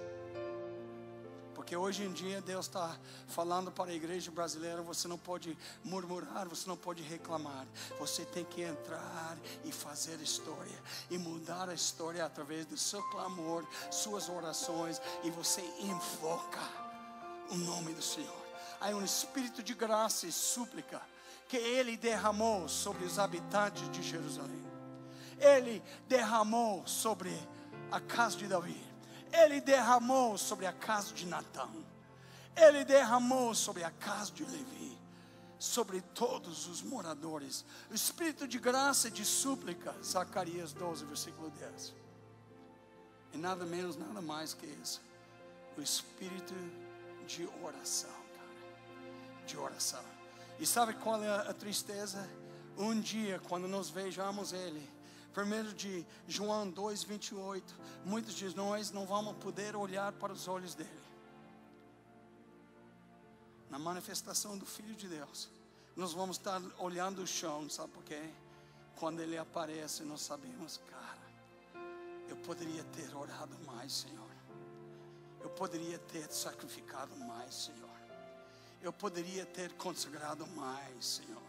Porque hoje em dia Deus está falando para a igreja brasileira, você não pode murmurar, você não pode reclamar. Você tem que entrar e fazer história. E mudar a história através do seu clamor, suas orações. E você invoca o nome do Senhor. Há um espírito de graça e súplica que Ele derramou sobre os habitantes de Jerusalém. Ele derramou sobre a casa de Davi. Ele derramou sobre a casa de Natã. Ele derramou sobre a casa de Levi. Sobre todos os moradores. O espírito de graça e de súplica. Zacarias 12, versículo 10. E nada menos, nada mais que isso. o espírito de oração, cara, de oração. E sabe qual é a tristeza? Um dia, quando nós vejamos Ele, 1 de João 2:28, muitos de nós não vamos poder olhar para os olhos dele. Na manifestação do Filho de Deus, nós vamos estar olhando o chão, sabe por quê? Quando Ele aparece, nós sabemos, cara, eu poderia ter orado mais, Senhor. Eu poderia ter sacrificado mais, Senhor. Eu poderia ter consagrado mais, Senhor.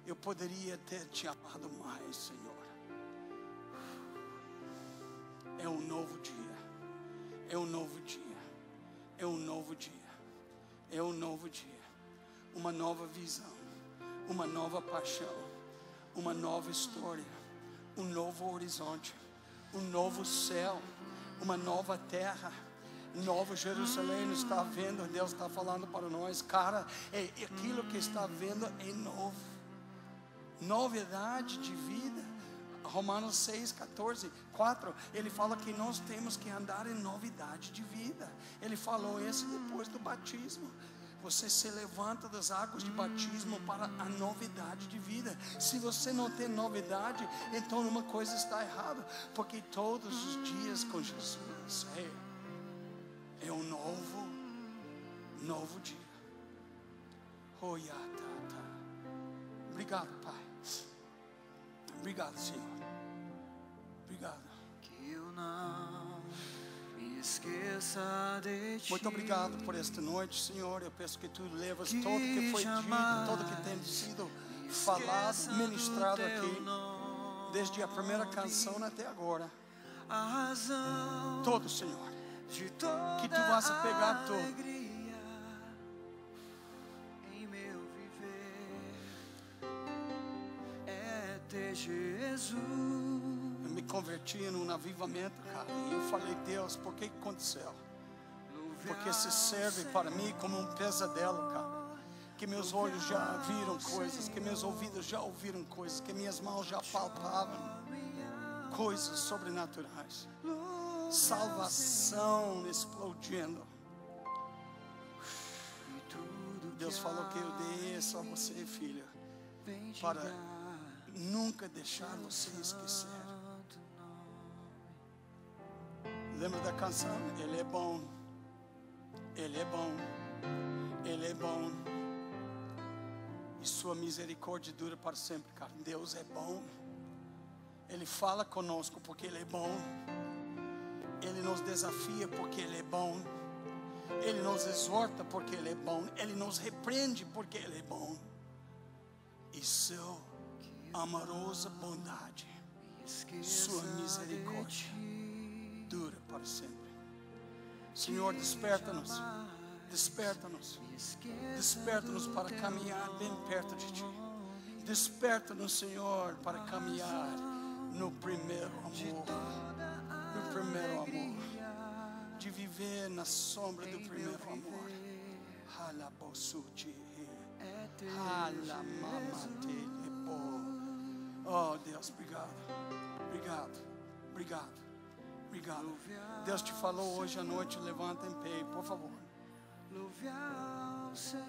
Eu poderia ter te amado mais, Senhor. É um novo dia. É um novo dia. É um novo dia. É um novo dia. Uma nova visão. Uma nova paixão. Uma nova história. Um novo horizonte. Um novo céu. Uma nova terra. Novo Jerusalém está vendo. Deus está falando para nós, cara, é aquilo que está vendo é novo. Novidade de vida. Romanos 6:14, 4, ele fala que nós temos que andar em novidade de vida. Ele falou isso depois do batismo. Você se levanta das águas de batismo para a novidade de vida. Se você não tem novidade, então uma coisa está errada, porque todos os dias com Jesus é um novo dia. Obrigado, Pai. Obrigado, Senhor. Obrigado. Que eu não me esqueça de ti. Muito obrigado por esta noite, Senhor. Eu peço que tu levas tudo que foi dito, tudo que tem sido falado, ministrado aqui, desde a primeira canção até agora. Todo, Senhor. Que tu vas pegar tudo. Em meu viver é ter Jesus. Eu me converti num avivamento, cara. E eu falei, Deus, por que aconteceu? Porque se serve para mim como um pesadelo, cara. Que meus olhos já viram coisas, que meus ouvidos já ouviram coisas, que minhas mãos já palpavam coisas sobrenaturais. Salvação explodindo. Deus falou que eu dei isso a você, filha, para nunca deixar você esquecer. Lembra da canção? Ele é bom. Ele é bom. Ele é bom. E sua misericórdia dura para sempre, cara. Deus é bom. Ele fala conosco porque Ele é bom. Ele nos desafia porque Ele é bom. Ele nos exorta porque Ele é bom. Ele nos repreende porque Ele é bom. E sua amorosa bondade, sua misericórdia dura para sempre. Senhor, desperta-nos. Desperta-nos. Desperta-nos para caminhar bem perto de Ti. Desperta-nos, Senhor, para caminhar no primeiro amor. No primeiro amor. De viver na sombra do primeiro amor. Oh, Deus, obrigado. Obrigado. Obrigado. Obrigado. Deus te falou hoje à noite, levanta em pé, por favor. Louve ao Senhor.